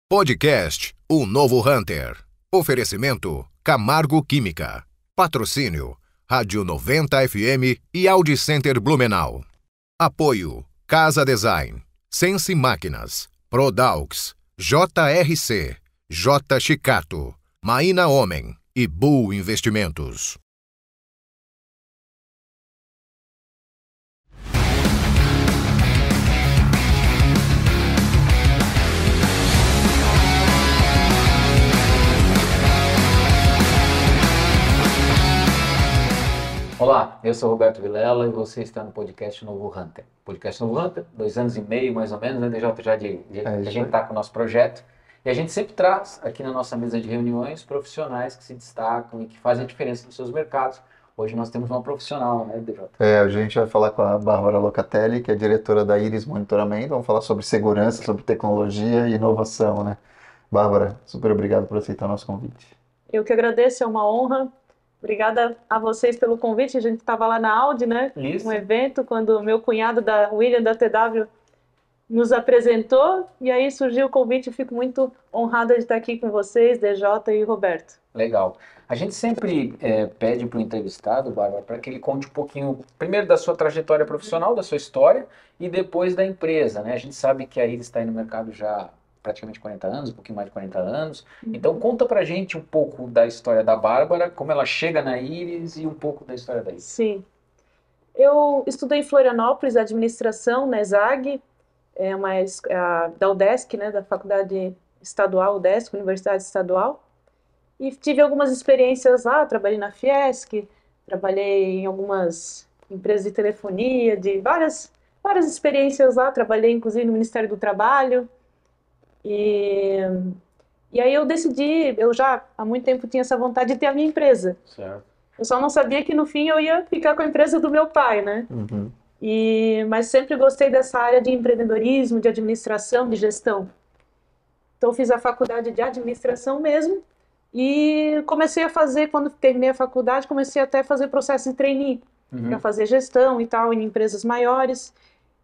Podcast O Novo Hunter. Oferecimento Camargo Química. Patrocínio Rádio 90 FM e Audi Center Blumenau. Apoio Casa Design, Sense Máquinas, Prodaux, JRC, J Chicato, Maína Homem e Bull Investimentos. Olá, eu sou Roberto Vilela e você está no podcast Novo Hunter. Podcast Novo Hunter, 2 anos e meio mais ou menos, né, DJ, já que a gente está com o nosso projeto. E a gente sempre traz aqui na nossa mesa de reuniões profissionais que se destacam e que fazem a diferença nos seus mercados. Hoje nós temos uma profissional, né, DJ? Hoje a gente vai falar com a Bárbara Locatelli, que é diretora da Iris Monitoramento. Vamos falar sobre segurança, sobre tecnologia e inovação, né? Bárbara, super obrigado por aceitar o nosso convite. Eu que agradeço, é uma honra. Obrigada a vocês pelo convite. A gente estava lá na Audi, né? Isso. Um evento, quando o meu cunhado, William, da TW, nos apresentou. E aí surgiu o convite. Eu fico muito honrada de estar aqui com vocês, DJ e Roberto. Legal. A gente sempre pede para o entrevistado, Bárbara, para que ele conte um pouquinho, primeiro da sua trajetória profissional, da sua história, e depois da empresa, né? A gente sabe que a Iris está aí no mercado já praticamente 40 anos, um pouquinho mais de 40 anos. Então conta pra gente um pouco da história da Bárbara, como ela chega na Iris e um pouco da história da Iris. Sim. Eu estudei em Florianópolis, administração, na ESAG, da UDESC, né, da Faculdade Estadual UDESC, Universidade Estadual. E tive algumas experiências lá, trabalhei na Fiesc, trabalhei em algumas empresas de telefonia, de várias experiências lá, trabalhei inclusive no Ministério do Trabalho. E aí eu decidi, eu já há muito tempo tinha essa vontade de ter a minha empresa. Certo. Eu só não sabia que no fim eu ia ficar com a empresa do meu pai, né? Uhum. Mas sempre gostei dessa área de empreendedorismo, de administração, de gestão. Então fiz a faculdade de administração mesmo e comecei a fazer, quando terminei a faculdade, comecei até a fazer processo de trainee, para fazer gestão e tal, em empresas maiores.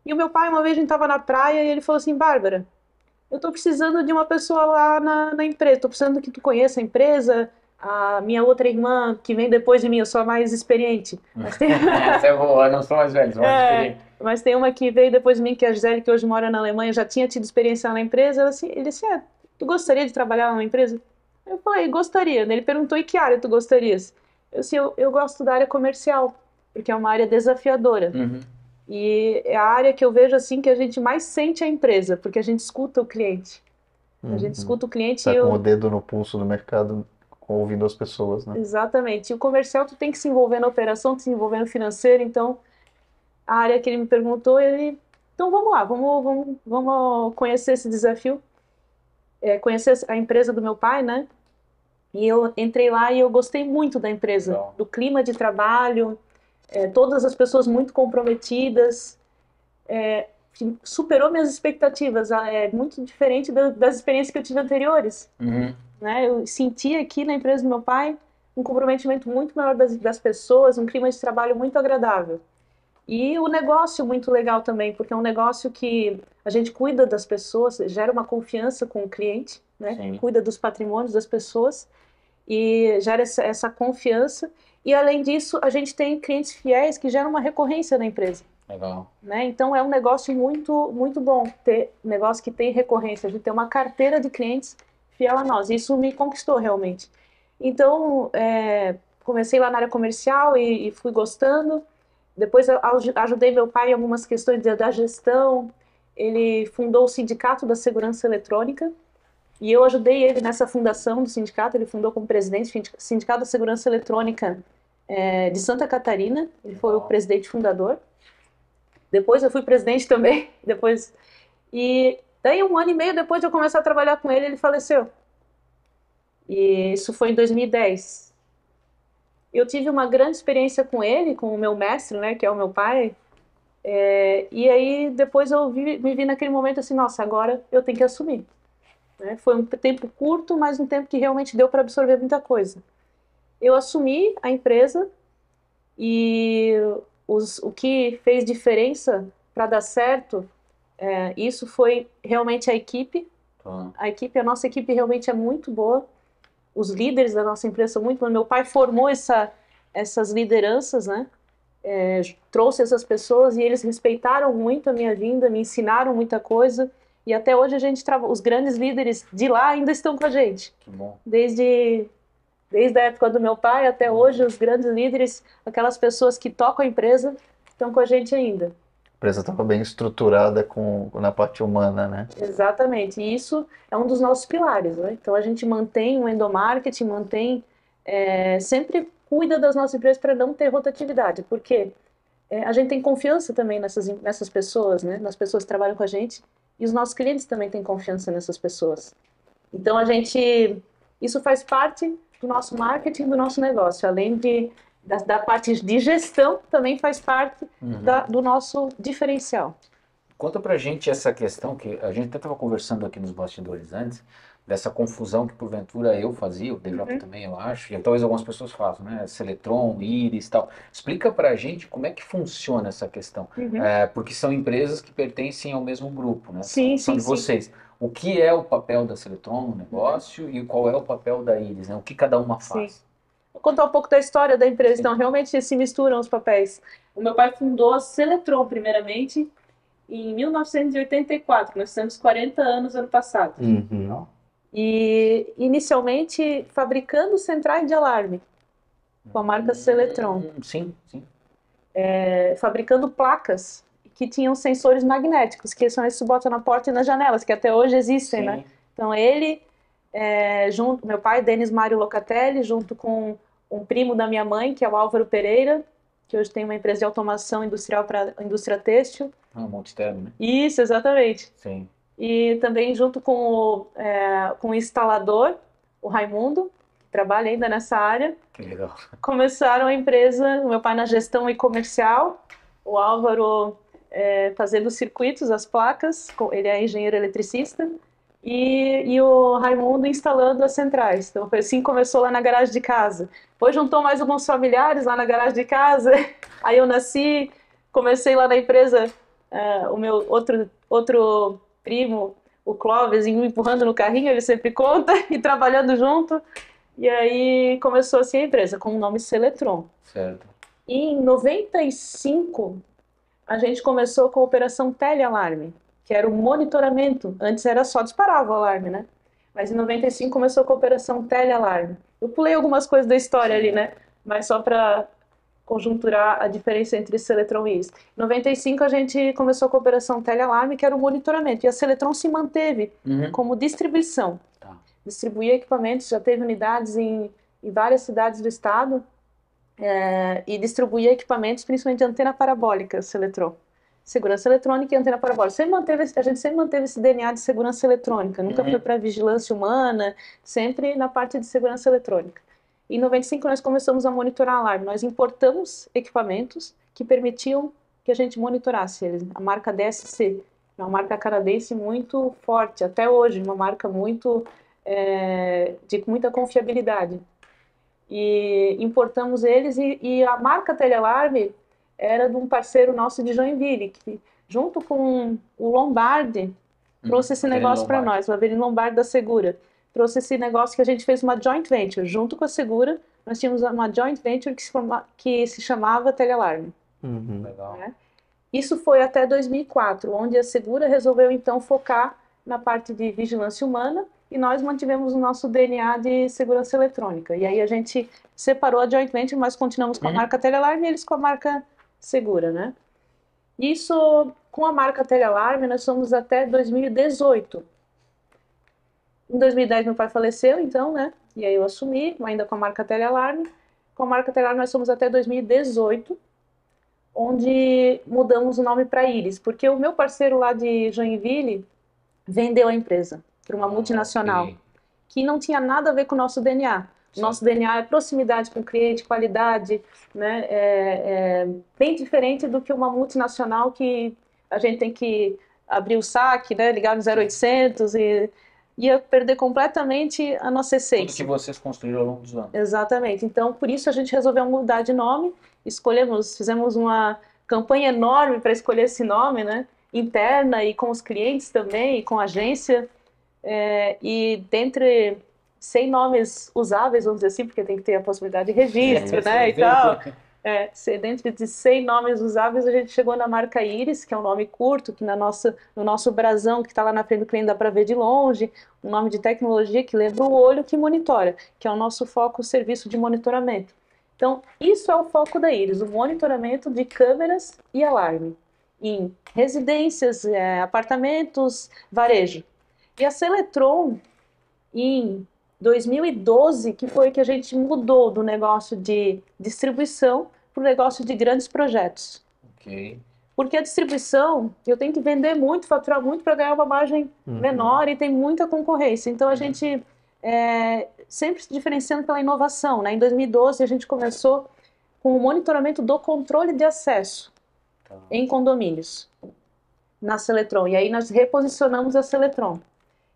E o meu pai, uma vez a gente estava na praia e ele falou assim: Bárbara, eu estou precisando de uma pessoa lá na empresa, estou precisando que tu conheça a empresa. A minha outra irmã, que vem depois de mim, eu sou a mais experiente. Mas tem... Essa é boa, não sou mais velho, sou mais experiente. Mas tem uma que veio depois de mim, que é a Gisele, que hoje mora na Alemanha, já tinha tido experiência lá na empresa. Ele disse, tu gostaria de trabalhar lá na empresa? Eu falei, gostaria. Ele perguntou, e que área tu gostarias? Eu disse, eu gosto da área comercial, porque é uma área desafiadora. E é a área que eu vejo assim que a gente mais sente a empresa, porque a gente escuta o cliente. A gente escuta o cliente Tá com o dedo no pulso do mercado, ouvindo as pessoas, né? Exatamente. E o comercial tu tem que se envolver na operação, se envolver no financeiro. Então, a área que ele me perguntou, então vamos lá, vamos conhecer esse desafio. Conhecer a empresa do meu pai, né? E eu entrei lá e eu gostei muito da empresa, do clima de trabalho. Todas as pessoas muito comprometidas, superou minhas expectativas, muito diferente das experiências que eu tive anteriores. Né? Eu senti aqui na empresa do meu pai um comprometimento muito maior das pessoas, um clima de trabalho muito agradável. E o negócio muito legal também, porque é um negócio que a gente cuida das pessoas, gera uma confiança com o cliente, né? Cuida dos patrimônios das pessoas e gera essa confiança. E, além disso, a gente tem clientes fiéis que geram uma recorrência na empresa. Legal. Né? Então, é um negócio muito, muito bom ter um negócio que tem recorrência. A gente tem uma carteira de clientes fiel a nós. Isso me conquistou, realmente. Então, comecei lá na área comercial e fui gostando. Depois, eu ajudei meu pai em algumas questões da gestão. Ele fundou o Sindicato da Segurança Eletrônica. E eu ajudei ele nessa fundação do sindicato. Ele fundou como presidente o Sindicato da Segurança Eletrônica de Santa Catarina. Ele foi o presidente fundador. Depois eu fui presidente também. E daí 1 ano e meio depois de eu começar a trabalhar com ele, ele faleceu. E isso foi em 2010. Eu tive uma grande experiência com ele, com o meu mestre, né, que é o meu pai. E aí depois eu me vi naquele momento assim, nossa, agora eu tenho que assumir. Foi um tempo curto, mas um tempo que realmente deu para absorver muita coisa. Eu assumi a empresa e o que fez diferença para dar certo, isso foi realmente a equipe, Tá. A nossa equipe realmente é muito boa. Os líderes da nossa empresa são muito bons. Meu pai formou essas lideranças, né? Trouxe essas pessoas e eles respeitaram muito a minha vinda, me ensinaram muita coisa. E até hoje os grandes líderes de lá ainda estão com a gente. Que bom. Desde a época do meu pai até hoje, os grandes líderes, aquelas pessoas que tocam a empresa, estão com a gente ainda. A empresa estava bem estruturada na parte humana, né? Exatamente. E isso é um dos nossos pilares, né? Então a gente mantém o endomarketing, sempre cuida das nossas empresas para não ter rotatividade, porque a gente tem confiança também nessas pessoas, né? Nas pessoas que trabalham com a gente, e os nossos clientes também têm confiança nessas pessoas. Então isso faz parte do nosso marketing, do nosso negócio, além da parte de gestão, também faz parte do nosso diferencial. Conta pra gente essa questão que a gente até estava conversando aqui nos bastidores antes, dessa confusão que porventura eu fazia, o DJ também eu acho, e talvez algumas pessoas façam, né? Seletron, Íris e tal. Explica pra gente como é que funciona essa questão. Porque são empresas que pertencem ao mesmo grupo, né? Sim, são sim, de vocês. O que é o papel da Seletron no negócio e qual é o papel da Íris, né? O que cada uma faz? Sim. Vou contar um pouco da história da empresa, então realmente se misturam os papéis. O meu pai fundou a Seletron primeiramente em 1984, nós temos 40 anos ano passado. E inicialmente fabricando centrais de alarme com a marca Seletron. Sim. Fabricando placas que tinham sensores magnéticos, que são esses que botam na porta e nas janelas, que até hoje existem, né? Então ele, meu pai, Denis Mário Locatelli, junto com um primo da minha mãe, que é o Álvaro Pereira, que hoje tem uma empresa de automação industrial para a indústria têxtil. Multiterm, né? Isso, exatamente. Sim. E também junto com o instalador, o Raimundo, que trabalha ainda nessa área. Que legal. Começaram a empresa, o meu pai na gestão e comercial, o Álvaro fazendo os circuitos, as placas, ele é engenheiro eletricista, e o Raimundo instalando as centrais. Então foi assim que começou lá na garagem de casa. Depois juntou mais alguns familiares lá na garagem de casa, aí eu nasci, comecei lá na empresa, o meu outro primo, o Clóvis, me empurrando no carrinho, ele sempre conta, e trabalhando junto. E aí começou assim a empresa, com o nome Seletron. Certo. E em 95, a gente começou com a operação telealarme, que era o monitoramento. Antes era só disparava o alarme, né? Mas em 95 começou com a operação telealarme. Eu pulei algumas coisas da história ali, né? Mas só para conjunturar a diferença entre Seletron e Íris. Em 95 a gente começou com a operação telealarme, que era o monitoramento. E a Seletron se manteve como distribuição. Distribuía equipamentos, já teve unidades em várias cidades do estado, e distribuía equipamentos, principalmente antena parabólica, Seletron. Segurança eletrônica e antena parabólica. A gente sempre manteve esse DNA de segurança eletrônica, nunca foi para vigilância humana, sempre na parte de segurança eletrônica. Em 95 nós começamos a monitorar alarme. Nós importamos equipamentos que permitiam que a gente monitorasse eles. A marca DSC, uma marca canadense muito forte, até hoje, uma marca muito de muita confiabilidade. E importamos eles e a marca Telealarme era de um parceiro nosso de Joinville, que junto com o Lombardi trouxe esse negócio para nós, o Avelino Lombardi da Segura. Trouxe esse negócio que a gente fez uma joint venture. Junto com a Segura, nós tínhamos uma joint venture que se chamava Telealarme. Legal. Isso foi até 2004, onde a Segura resolveu então focar na parte de vigilância humana e nós mantivemos o nosso DNA de segurança eletrônica. E aí a gente separou a joint venture, mas continuamos com a marca Telealarme e eles com a marca Segura, né? Isso, com a marca Telealarme, nós fomos até 2018. Em 2010 meu pai faleceu, então, né? E aí eu assumi, ainda com a marca Telealarme. Com a marca Telealarme nós fomos até 2018, onde mudamos o nome para Íris, porque o meu parceiro lá de Joinville vendeu a empresa para uma multinacional, que não tinha nada a ver com o nosso DNA. O nosso DNA é proximidade com o cliente, qualidade, né? Bem diferente do que uma multinacional que a gente tem que abrir o saque, né? Ligar no 0800 e ia perder completamente a nossa essência. Tudo que vocês construíram ao longo dos anos. Exatamente. Então, por isso a gente resolveu mudar de nome, fizemos uma campanha enorme para escolher esse nome, né? Interna e com os clientes também, e com a agência. E dentre 100 nomes usáveis, vamos dizer assim, porque tem que ter a possibilidade de registro, né, e tal. Dentro de 100 nomes usáveis, a gente chegou na marca Iris, que é um nome curto, que no nosso brasão, que está lá na frente do cliente, dá para ver de longe, um nome de tecnologia que lembra o olho que monitora, que é o nosso foco, o serviço de monitoramento. Então, isso é o foco da Iris, o monitoramento de câmeras e alarme em residências, apartamentos, varejo. E a Seletron, em 2012, que foi que a gente mudou do negócio de distribuição para o negócio de grandes projetos. Ok. Porque a distribuição, eu tenho que vender muito, faturar muito para ganhar uma margem menor e tem muita concorrência. Então a gente sempre se diferenciando pela inovação, né? Em 2012 a gente começou com o monitoramento do controle de acesso em condomínios na Seletron. E aí nós reposicionamos a Seletron.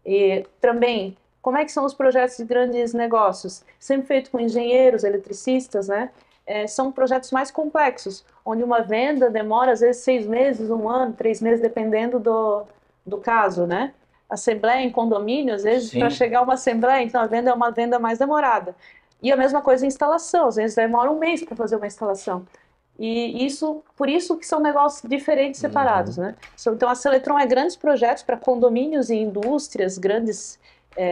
E também, como é que são os projetos de grandes negócios? Sempre feito com engenheiros, eletricistas, né? São projetos mais complexos, onde uma venda demora às vezes 6 meses, 1 ano, 3 meses, dependendo do caso, né? Assembleia em condomínio, às vezes, para chegar a uma assembleia, então a venda é uma venda mais demorada. E a mesma coisa em instalação, às vezes demora 1 mês para fazer uma instalação. E por isso que são negócios diferentes, separados, né? Então a Seletron é grandes projetos para condomínios e indústrias, grandes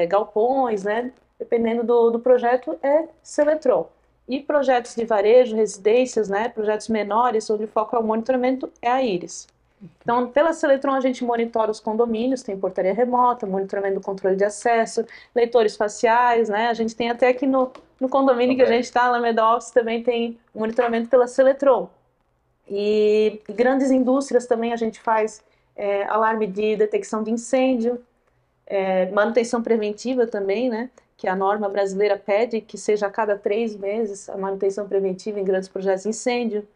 galpões, né? Dependendo do projeto, é Seletron. E projetos de varejo, residências, né? Projetos menores, onde o foco é o monitoramento, é a Iris. Então, pela Seletron a gente monitora os condomínios, tem portaria remota, monitoramento do controle de acesso, leitores faciais, né? A gente tem até aqui no condomínio que a gente está, na Alameda Office, também tem monitoramento pela Seletron. E grandes indústrias também a gente faz alarme de detecção de incêndio, manutenção preventiva também, né? Que a norma brasileira pede que seja a cada 3 meses a manutenção preventiva em grandes projetos de incêndio.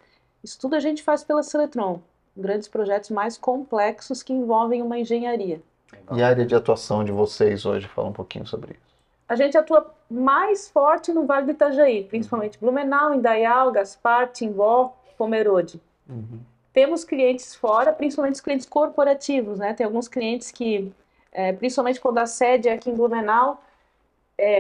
Isso tudo a gente faz pela Seletron. Grandes projetos mais complexos que envolvem uma engenharia. E a área de atuação de vocês hoje? Fala um pouquinho sobre isso. A gente atua mais forte no Vale do Itajaí, principalmente Blumenau, Indaial, Gaspar, Timbó, Pomerode. Temos clientes fora, principalmente os clientes corporativos, né? Tem alguns clientes que, principalmente quando a sede é aqui em Blumenau,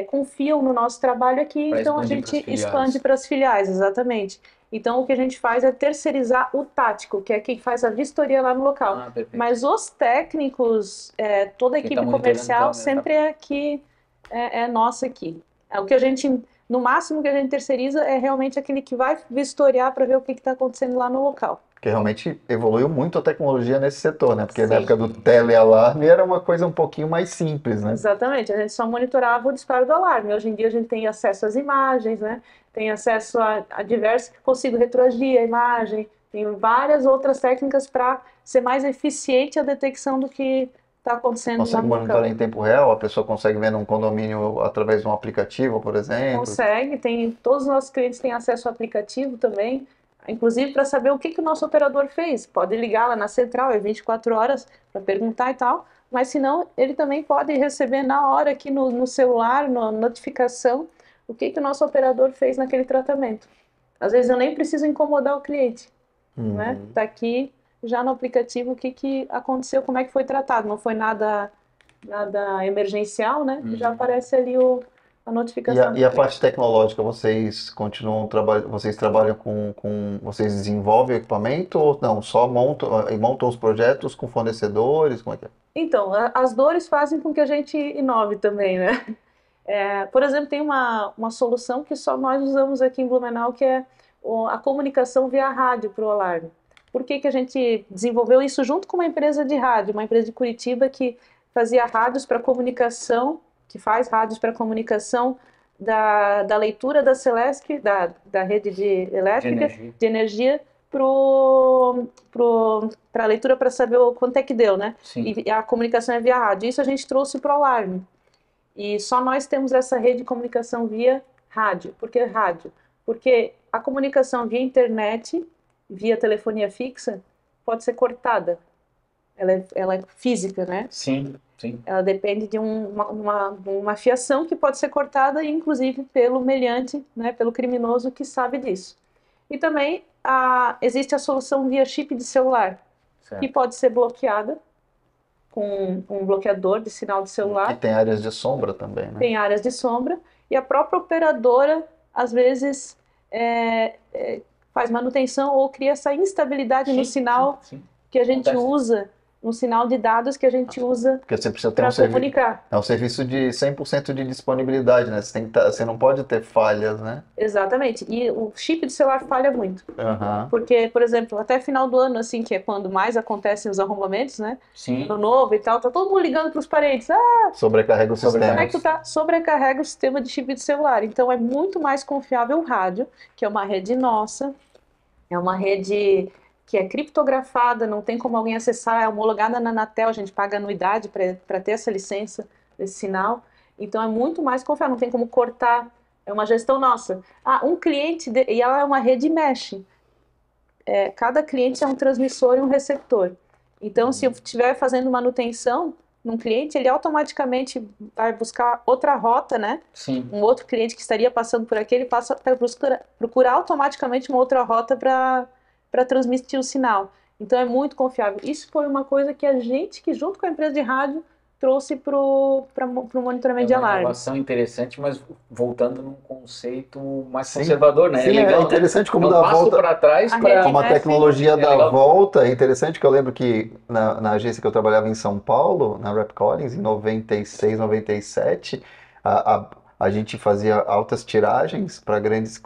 confiam no nosso trabalho aqui, então a gente expande para as filiais, exatamente. Então, o que a gente faz é terceirizar o tático, que é quem faz a vistoria lá no local. Mas os técnicos, toda a equipe comercial, sempre é aqui, nossa aqui. O que a gente, no máximo que a gente terceiriza é realmente aquele que vai vistoriar para ver o que está acontecendo lá no local. Porque realmente evoluiu muito a tecnologia nesse setor, né? Porque na época do telealarme era uma coisa um pouquinho mais simples, né? Exatamente, a gente só monitorava o disparo do alarme. Hoje em dia a gente tem acesso às imagens, né? Tem acesso a diversos, consigo retroagir a imagem, tem várias outras técnicas para ser mais eficiente a detecção do que está acontecendo Consegue lá no monitorar local. em tempo real? A pessoa consegue ver num condomínio através de um aplicativo, por exemplo? Consegue, todos os nossos clientes têm acesso ao aplicativo também, inclusive para saber o que o nosso operador fez. Pode ligar lá na central, é 24 horas para perguntar e tal, mas se não, ele também pode receber na hora aqui no celular, na notificação, o que o nosso operador fez naquele tratamento. Às vezes eu nem preciso incomodar o cliente, né? Tá aqui já no aplicativo o que aconteceu, como é que foi tratado. Não foi nada emergencial, né? Já aparece ali a notificação. E a parte tecnológica, vocês trabalham vocês desenvolvem o equipamento ou não? Só montam os projetos com fornecedores? Como é que é? Então, as dores fazem com que a gente inove também, né? Por exemplo, tem uma solução que só nós usamos aqui em Blumenau, que é a comunicação via rádio para o alarme. Por que a gente desenvolveu isso junto com uma empresa de rádio, uma empresa de Curitiba que fazia rádios para comunicação, que faz rádios para comunicação da leitura da Celesc, da rede elétrica, de energia, para a leitura para saber quanto é que deu, né? E a comunicação é via rádio. Isso a gente trouxe para o alarme. E só nós temos essa rede de comunicação via rádio. Por que rádio? Porque a comunicação via internet, via telefonia fixa, pode ser cortada. Ela é física, né? Sim. Ela depende de uma fiação que pode ser cortada, inclusive pelo meliante, né, pelo criminoso que sabe disso. E também existe a solução via chip de celular, que pode ser bloqueada com um bloqueador de sinal de Que celular, tem áreas de sombra também, né? tem áreas de sombra, e a própria operadora, às vezes, faz manutenção ou cria essa instabilidade no sinal Sim. que a gente Acontece. usa, no sinal de dados que a gente usa Porque você precisa ter um para comunicar. é um serviço de 100% de disponibilidade, né? Você tem que você não pode ter falhas, né? Exatamente. E o chip de celular falha muito. Aham. Porque, por exemplo, até final do ano, assim, que é quando mais acontecem os arrombamentos, né? Sim. Ano novo e tal, tá todo mundo ligando para os parentes. Ah, Sobrecarrega o como é sistema. que tu tá? Sobrecarrega o sistema de chip de celular. Então é muito mais confiável o rádio, que é uma rede nossa, é uma rede que é criptografada, não tem como alguém acessar, é homologada na Anatel, a gente paga anuidade para ter essa licença desse sinal. Então é muito mais confiável, não tem como cortar, é uma gestão nossa. Ah, um cliente, e ela é uma rede mesh. Cada cliente é um transmissor e um receptor. Então, se eu estiver fazendo manutenção num cliente, ele automaticamente vai buscar outra rota, né? Sim. Um outro cliente que estaria passando por aqui, ele passa para procurar automaticamente uma outra rota para transmitir o sinal. Então é muito confiável. Isso foi uma coisa que a gente, que junto com a empresa de rádio, trouxe para o monitoramento de É uma alarme. inovação interessante, mas voltando num conceito mais Sim. conservador, né? Sim, legal, é interessante como né? dá Um a passo volta. para trás A para... rede Como a mesh tecnologia é dá legal. volta, é interessante que eu lembro que na agência que eu trabalhava em São Paulo, na Rap Collins, em 96, 97, a gente fazia altas tiragens para grandes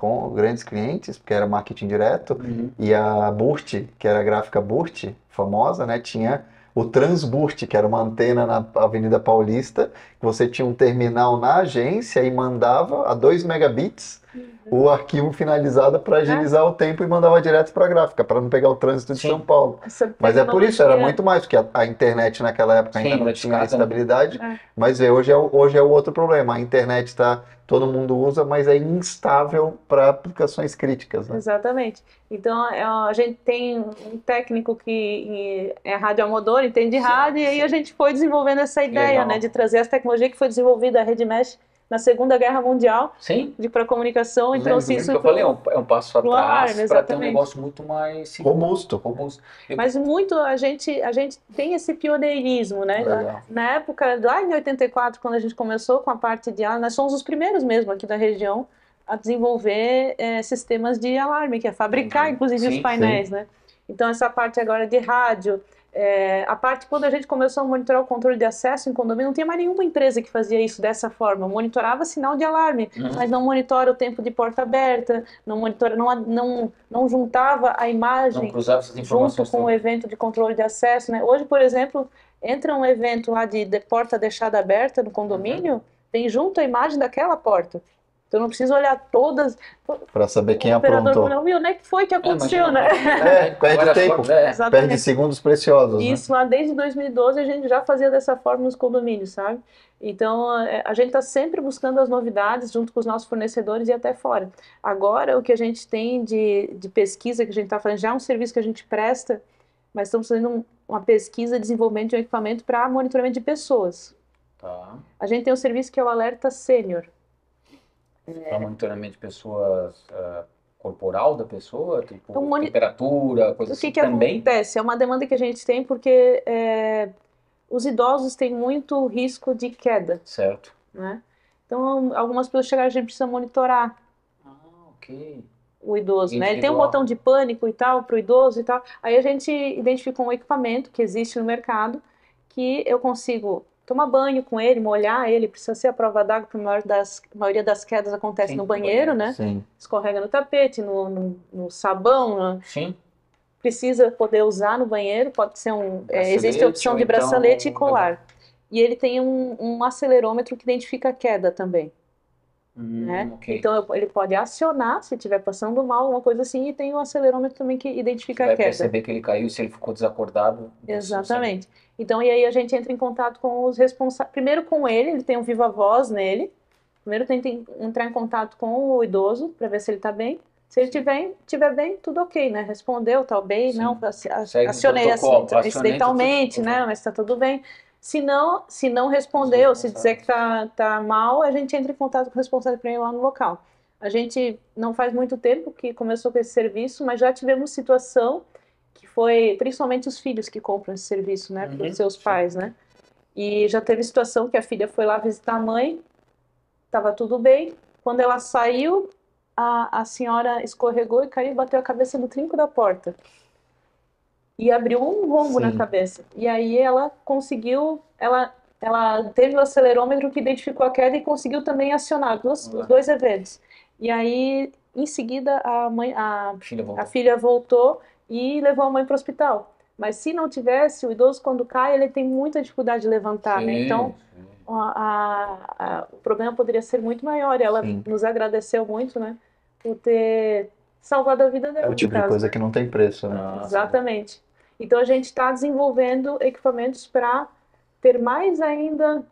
clientes, porque era marketing direto, e a Burt, que era a gráfica Burt, famosa, né, tinha o Transburt, que era uma antena na Avenida Paulista, que você tinha um terminal na agência e mandava a 2 megabits o arquivo finalizado para agilizar o tempo e mandava direto para a gráfica, para não pegar o trânsito de Sim. São Paulo. Essa Mas é por isso, era tecnologia- muito mais, porque a internet naquela época Sim, ainda não era tinha discada, né? estabilidade, É. mas hoje é o outro problema. A internet todo mundo usa, mas é instável para aplicações críticas, né? Exatamente. Então, a gente tem um técnico que é radioamador, entende rádio, e aí a gente foi desenvolvendo essa ideia, Legal. né, de trazer essa tecnologia que foi desenvolvida, a rede mesh, na Segunda Guerra Mundial, Sim. para comunicação, e trouxe Lembro isso que eu falei, é um passo pro alarme, atrás para ter um exatamente. negócio muito mais seguro. Robusto. Mas muito a gente tem esse pioneirismo, né? Legal. Na época, lá em 84, quando a gente começou com a parte de alarme, nós somos os primeiros mesmo aqui da região a desenvolver sistemas de alarme, que é fabricar, inclusive, os Sim, painéis, né? Então, essa parte agora de rádio, a parte quando a gente começou a monitorar o controle de acesso em condomínio, não tinha mais nenhuma empresa que fazia isso dessa forma. Monitorava sinal de alarme, mas não monitora o tempo de porta aberta, não monitora, não juntava a Não imagem cruzava essas junto informações com o todas. evento de controle de acesso, né? Hoje, por exemplo, entra um evento lá de porta deixada aberta no condomínio, vem junto a imagem daquela porta. Então não precisa olhar todas. Para saber quem O operador aprontou. fala, meu, onde é que foi que aconteceu, imagina, né? Perde várias tempo. formas, Perde Exatamente. segundos preciosos, né? Isso lá desde 2012 a gente já fazia dessa forma nos condomínios, sabe? Então a gente está sempre buscando as novidades junto com os nossos fornecedores e até fora. Agora o que a gente tem de pesquisa que a gente está fazendo já é um serviço que a gente presta, mas estamos fazendo uma pesquisa e desenvolvimento de um equipamento para monitoramento de pessoas. Tá. A gente tem um serviço que é o Alerta Sênior. Para monitoramento de pessoas, corporal da pessoa, tipo Então, temperatura, coisa O assim que também. acontece? É uma demanda que a gente tem porque os idosos têm muito risco de queda, Certo. né? Então, algumas pessoas chegaram, a gente precisa monitorar Ah, ok. o idoso, né? Ele tem um Individual. botão de pânico e tal, para o idoso e tal. Aí a gente identificou um equipamento que existe no mercado que eu consigo tomar banho com ele, molhar ele, precisa ser a prova d'água, porque a maioria das quedas acontece Sim, no no banheiro, banheiro. né? Sim. Escorrega no tapete, no sabão, Sim. precisa poder usar no banheiro, pode ser existe a opção de Bracelete, ou bracelete e então- colar. E ele tem um acelerômetro que identifica a queda também, né? Ok. Então ele pode acionar se estiver passando mal, uma coisa assim, e tem um acelerômetro também que identifica Vai a queda. perceber que ele caiu, se ele ficou desacordado. Exatamente. Então, e aí a gente entra em contato com os responsáveis. Primeiro com ele tem um viva voz nele. Primeiro tem que entrar em contato com o idoso para ver se ele está bem. Se ele estiver bem, tudo ok, né? Respondeu, tá bem, Sim. não, Segue o acionei protocolo, acidentalmente, tudo né? bem. Mas está tudo bem. Se não respondeu, se dizer que tá mal, a gente entra em contato com o responsável para ir lá no local. A gente não faz muito tempo que começou com esse serviço, mas já tivemos situação que foi principalmente os filhos que compram esse serviço, né, para os seus pais, né? E já teve situação que a filha foi lá visitar a mãe, estava tudo bem. Quando ela saiu, a senhora escorregou e caiu e bateu a cabeça no trinco da porta. E abriu um rombo na Sim. cabeça. E aí ela conseguiu, ela teve o acelerômetro que identificou a queda e conseguiu também acionar os dois eventos. E aí, em seguida, Filha voltou. a filha voltou e levou a mãe para o hospital. Mas se não tivesse, o idoso quando cai, ele tem muita dificuldade de levantar, né? Sim, Então, sim. o problema poderia ser muito maior. E ela Sim. nos agradeceu muito, né, por ter salvado a vida É dela, o no tipo de caso, coisa né? que não tem preço, né? Nossa, Exatamente. Então a gente está desenvolvendo equipamentos para ter mais ainda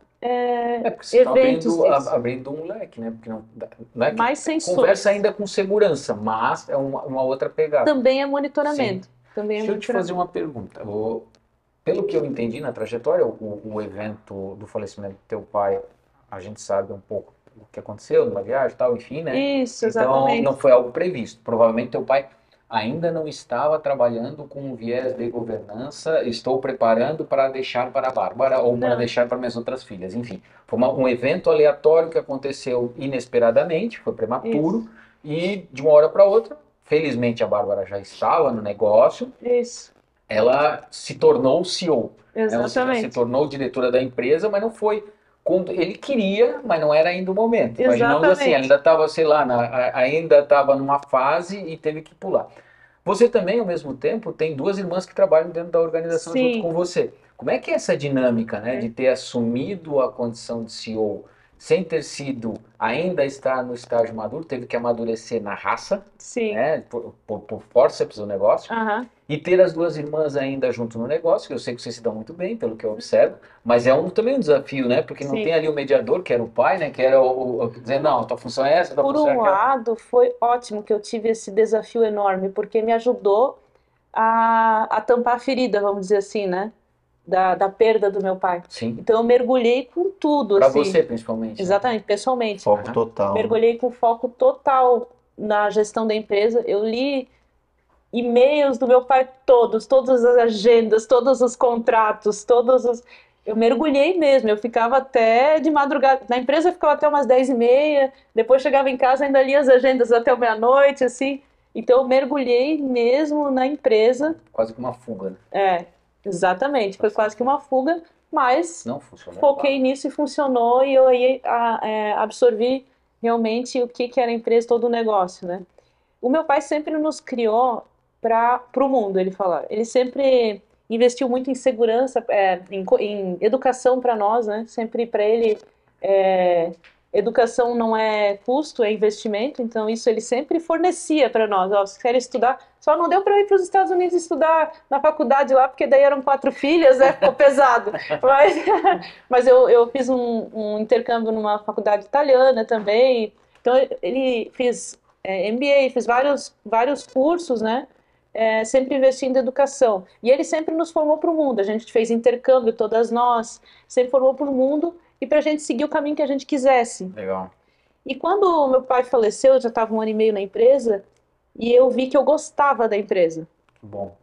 porque você está eventos desses, abrindo um leque, né? Porque não é que mais sensores. conversa ainda com segurança, mas é uma outra pegada. Também é monitoramento. Também é Deixa eu te fazer monitoramento. uma pergunta. Pelo que eu entendi na trajetória, o evento do falecimento do teu pai, a gente sabe um pouco o que aconteceu numa viagem e tal, enfim, né? Isso, Então exatamente. não foi algo previsto. Provavelmente teu pai ainda não estava trabalhando com um viés de governança, estou preparando para deixar para a Bárbara ou para Não. deixar para minhas outras filhas. Enfim, foi um evento aleatório que aconteceu inesperadamente, foi prematuro e de uma hora para outra, felizmente a Bárbara já estava no negócio, Isso, ela se tornou CEO. Né? Ou seja, se exatamente. tornou diretora da empresa, mas não foi quando ele queria, mas não era ainda o momento. Imaginamos assim, ela Exatamente. ainda estava, sei lá, ainda estava numa fase e teve que pular. Você também, ao mesmo tempo, tem duas irmãs que trabalham dentro da organização junto Sim. com você. Como é que é essa dinâmica, né, de ter assumido a condição de CEO sem ter sido, ainda estar no estágio maduro, teve que amadurecer na raça, Sim. né, por forceps o negócio, Aham. e ter as duas irmãs ainda junto no negócio, que eu sei que vocês se dão muito bem, pelo que eu observo, mas é também um desafio, né? Porque não Sim. tem ali o mediador, que era o pai, né? Que era dizer, não, tua função é essa, tua Por função é um aquela. lado, foi ótimo que eu tive esse desafio enorme, porque me ajudou a tampar a ferida, vamos dizer assim, né? Da perda do meu pai. Sim, Então eu mergulhei com tudo, para assim. você principalmente. Né? Exatamente, pessoalmente. Foco Aham. total. Mergulhei com foco total na gestão da empresa. Eu li e-mails do meu pai todas as agendas, todos os contratos, todos os... Eu mergulhei mesmo, eu ficava até de madrugada. Na empresa eu ficava até umas 10h30, depois chegava em casa e ainda lia as agendas até meia-noite, assim. Então eu mergulhei mesmo na empresa. Quase que uma fuga, né? É, exatamente. Foi quase que uma fuga, mas Não funcionou. foquei nisso e funcionou, e eu aí absorvi realmente o que era a empresa, todo o negócio, né? O meu pai sempre nos criou para o mundo, ele fala. Ele sempre investiu muito em segurança, em educação para nós, né? Sempre para ele, educação não é custo, é investimento. Então isso ele sempre fornecia para nós. Ó, se quer estudar, só não deu para ir para os Estados Unidos estudar na faculdade lá, porque daí eram 4 filhas, né? Ficou pesado. Mas eu fiz um intercâmbio numa faculdade italiana também. Então ele fez MBA, fiz vários cursos, né? Sempre investindo em educação. E ele sempre nos formou para o mundo. A gente fez intercâmbio, todas nós, sempre formou para o mundo e para a gente seguir o caminho que a gente quisesse. Legal. E quando o meu pai faleceu, eu já estava 1 ano e meio na empresa, e eu vi que eu gostava da empresa. Bom.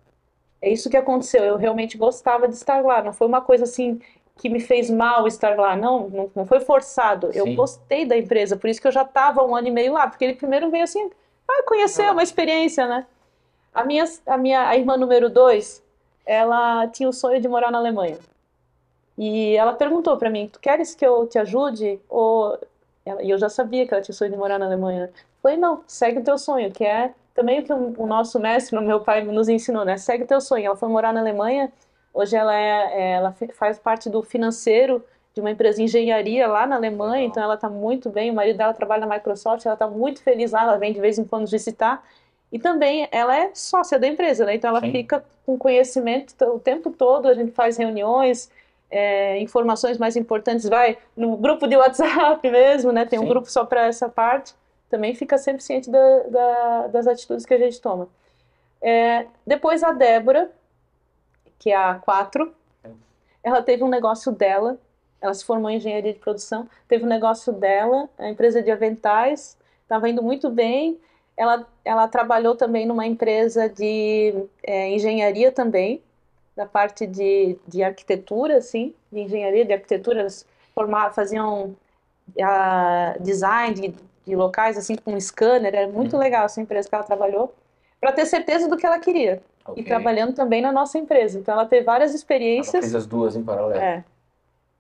É isso que aconteceu, eu realmente gostava de estar lá. Não foi uma coisa assim que me fez mal estar lá, não foi forçado. Eu Sim. gostei da empresa, por isso que eu já estava 1 ano e meio lá, porque ele primeiro veio assim, conhecer, uma experiência, né? A irmã número 2, ela tinha o sonho de morar na Alemanha. E ela perguntou para mim, tu queres que eu te ajude? E eu já sabia que ela tinha o sonho de morar na Alemanha. Eu falei, não, segue o teu sonho, que é também o que o nosso mestre, o meu pai, nos ensinou, né? Segue o teu sonho. Ela foi morar na Alemanha, hoje ela faz parte do financeiro de uma empresa de engenharia lá na Alemanha, Legal. então ela está muito bem, o marido dela trabalha na Microsoft, ela está muito feliz lá, ela vem de vez em quando visitar. E também ela é sócia da empresa, né? Então ela Sim. fica com conhecimento o tempo todo, a gente faz reuniões, informações mais importantes, vai no grupo de WhatsApp mesmo, né? Tem um Sim. grupo só para essa parte, também fica sempre ciente das atitudes que a gente toma. Depois a Débora, que é a 4, ela teve um negócio dela, ela se formou em engenharia de produção, teve um negócio dela, a empresa de aventais, estava indo muito bem, ela trabalhou também numa empresa de engenharia também, da parte de arquitetura, assim, de engenharia, de arquitetura, eles faziam design de locais, assim, com scanner, era muito legal essa empresa que ela trabalhou, para ter certeza do que ela queria. Ok. E trabalhando também na nossa empresa. Então ela teve várias Ela experiências. fez as duas em paralelo.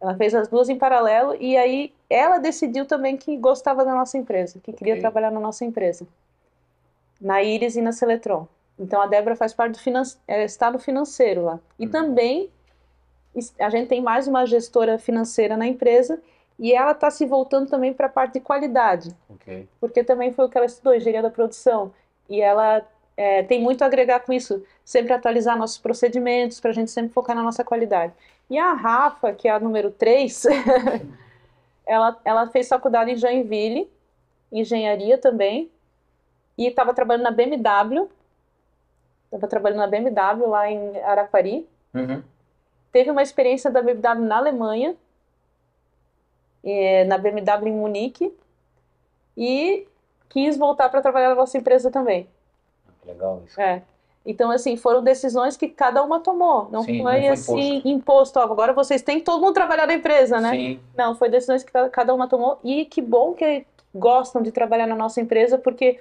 Ela fez as duas em paralelo e aí ela decidiu também que gostava da nossa empresa, que queria trabalhar na nossa empresa, na Íris e na Seletron. Então a Débora faz parte do está no financeiro lá. E também a gente tem mais uma gestora financeira na empresa e ela está se voltando também para a parte de qualidade, porque também foi o que ela estudou, engenharia da produção, e ela tem muito a agregar com isso, sempre atualizar nossos procedimentos para a gente sempre focar na nossa qualidade. E a Rafa, que é a número 3, ela fez faculdade em Joinville, engenharia também, e estava trabalhando na BMW, lá em Araquari. Teve uma experiência da BMW na Alemanha, na BMW em Munique, e quis voltar para trabalhar na nossa empresa também. Legal isso. Então, assim, foram decisões que cada uma tomou. Não foi assim, imposto. Agora vocês têm que todo mundo trabalhar na empresa, né? Sim. Não, foi decisões que cada uma tomou. E que bom que gostam de trabalhar na nossa empresa, porque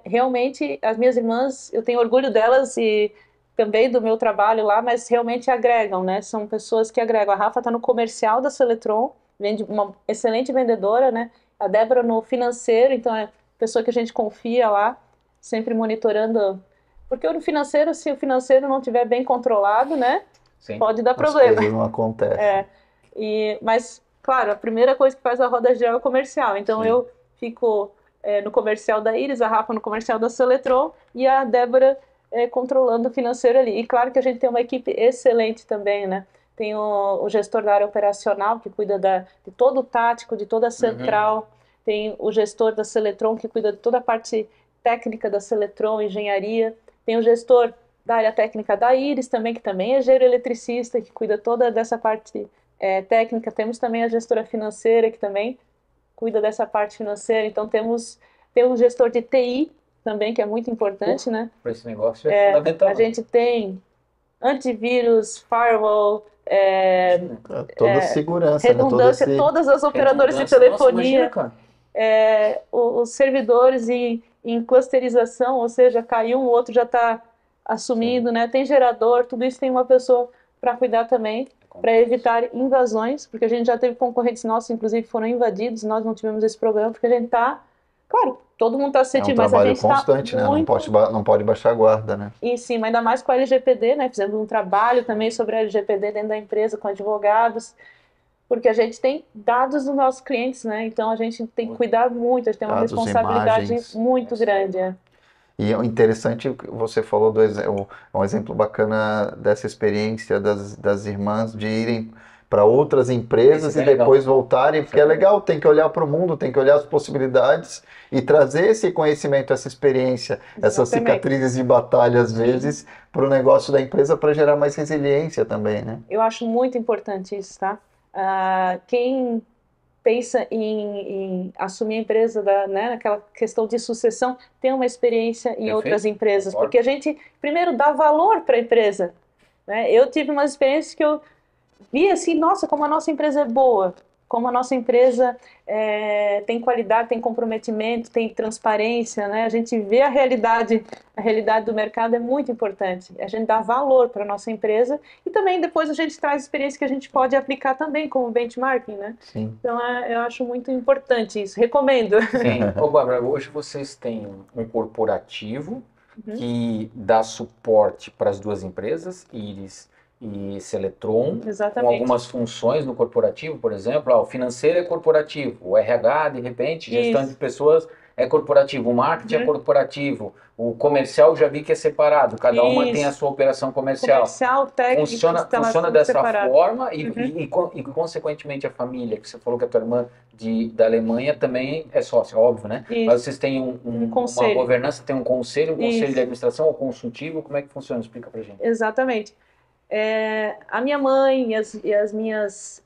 realmente as minhas irmãs, eu tenho orgulho delas e também do meu trabalho lá, mas realmente agregam, né? São pessoas que agregam. A Rafa está no comercial da Seletron, vende uma excelente vendedora, né? A Débora no financeiro, então é pessoa que a gente confia lá, sempre monitorando. Porque no financeiro, se o financeiro não estiver bem controlado, né? Sim. Pode dar problema. As coisas não acontecem. Mas, claro, a primeira coisa que faz a roda girar é o comercial. Então eu fico no comercial da Íris, a Rafa no comercial da Seletron e a Débora controlando o financeiro ali. E claro que a gente tem uma equipe excelente também, né? Tem o gestor da área operacional, que cuida de todo o tático, de toda a central. Tem o gestor da Seletron, que cuida de toda a parte técnica da Seletron, engenharia. Tem o gestor da área técnica da Íris também, que também é engenheiro eletricista, que cuida toda dessa parte técnica. Temos também a gestora financeira, que também cuida dessa parte financeira. Então temos um gestor de TI também, que é muito importante, né? Para esse negócio é fundamental. A gente tem antivírus, firewall, toda segurança, redundância, né? todas as operadoras de telefonia, os servidores em clusterização, ou seja, caiu, o outro já está assumindo, né? Tem gerador, tudo isso tem uma pessoa para cuidar também, para evitar invasões, porque a gente já teve concorrentes nossos, inclusive, que foram invadidos, nós não tivemos esse problema, porque a gente está, claro, todo mundo está sentindo, mas a gente está constante, né? Não pode baixar a guarda, né? Em cima, ainda mais com a LGPD, né? Fizemos um trabalho também sobre a LGPD dentro da empresa, com advogados, porque a gente tem dados dos nossos clientes, né? Então a gente tem que cuidar muito, a gente tem uma responsabilidade muito grande. E é interessante que você falou um exemplo bacana dessa experiência das irmãs de irem para outras empresas e depois voltarem, porque é legal, tem que olhar para o mundo, tem que olhar as possibilidades e trazer esse conhecimento, essa experiência, essas cicatrizes de batalha, às vezes, para o negócio da empresa para gerar mais resiliência também, né? Eu acho muito importante isso, tá? Quem pensa em assumir a empresa, né, naquela questão de sucessão, tem uma experiência em outras empresas, porque a gente, primeiro, dá valor para a empresa, né? Eu tive uma experiência que eu vi assim, nossa, como a nossa empresa é boa, como a nossa empresa tem qualidade, tem comprometimento, tem transparência, né? A gente vê a realidade do mercado é muito importante. A gente dá valor para a nossa empresa e também depois a gente traz experiência que a gente pode aplicar também como benchmarking, né? Sim. Então eu acho muito importante isso, recomendo. Sim. Ô, Bárbara, hoje vocês têm um corporativo que dá suporte para as duas empresas, Íris e Seletron, com algumas funções no corporativo, por exemplo, o financeiro é corporativo, o RH, de repente, gestão de pessoas é corporativo, o marketing é corporativo, o comercial já vi que é separado, cada uma tem a sua operação comercial. Comercial, técnico, funciona dessa forma e, consequentemente, a família, que você falou que a tua irmã da Alemanha também é sócia, óbvio, né? Isso. Mas vocês têm uma governança, tem um conselho de administração ou consultivo, como é que funciona? Explica pra gente. Exatamente. A minha mãe e as minhas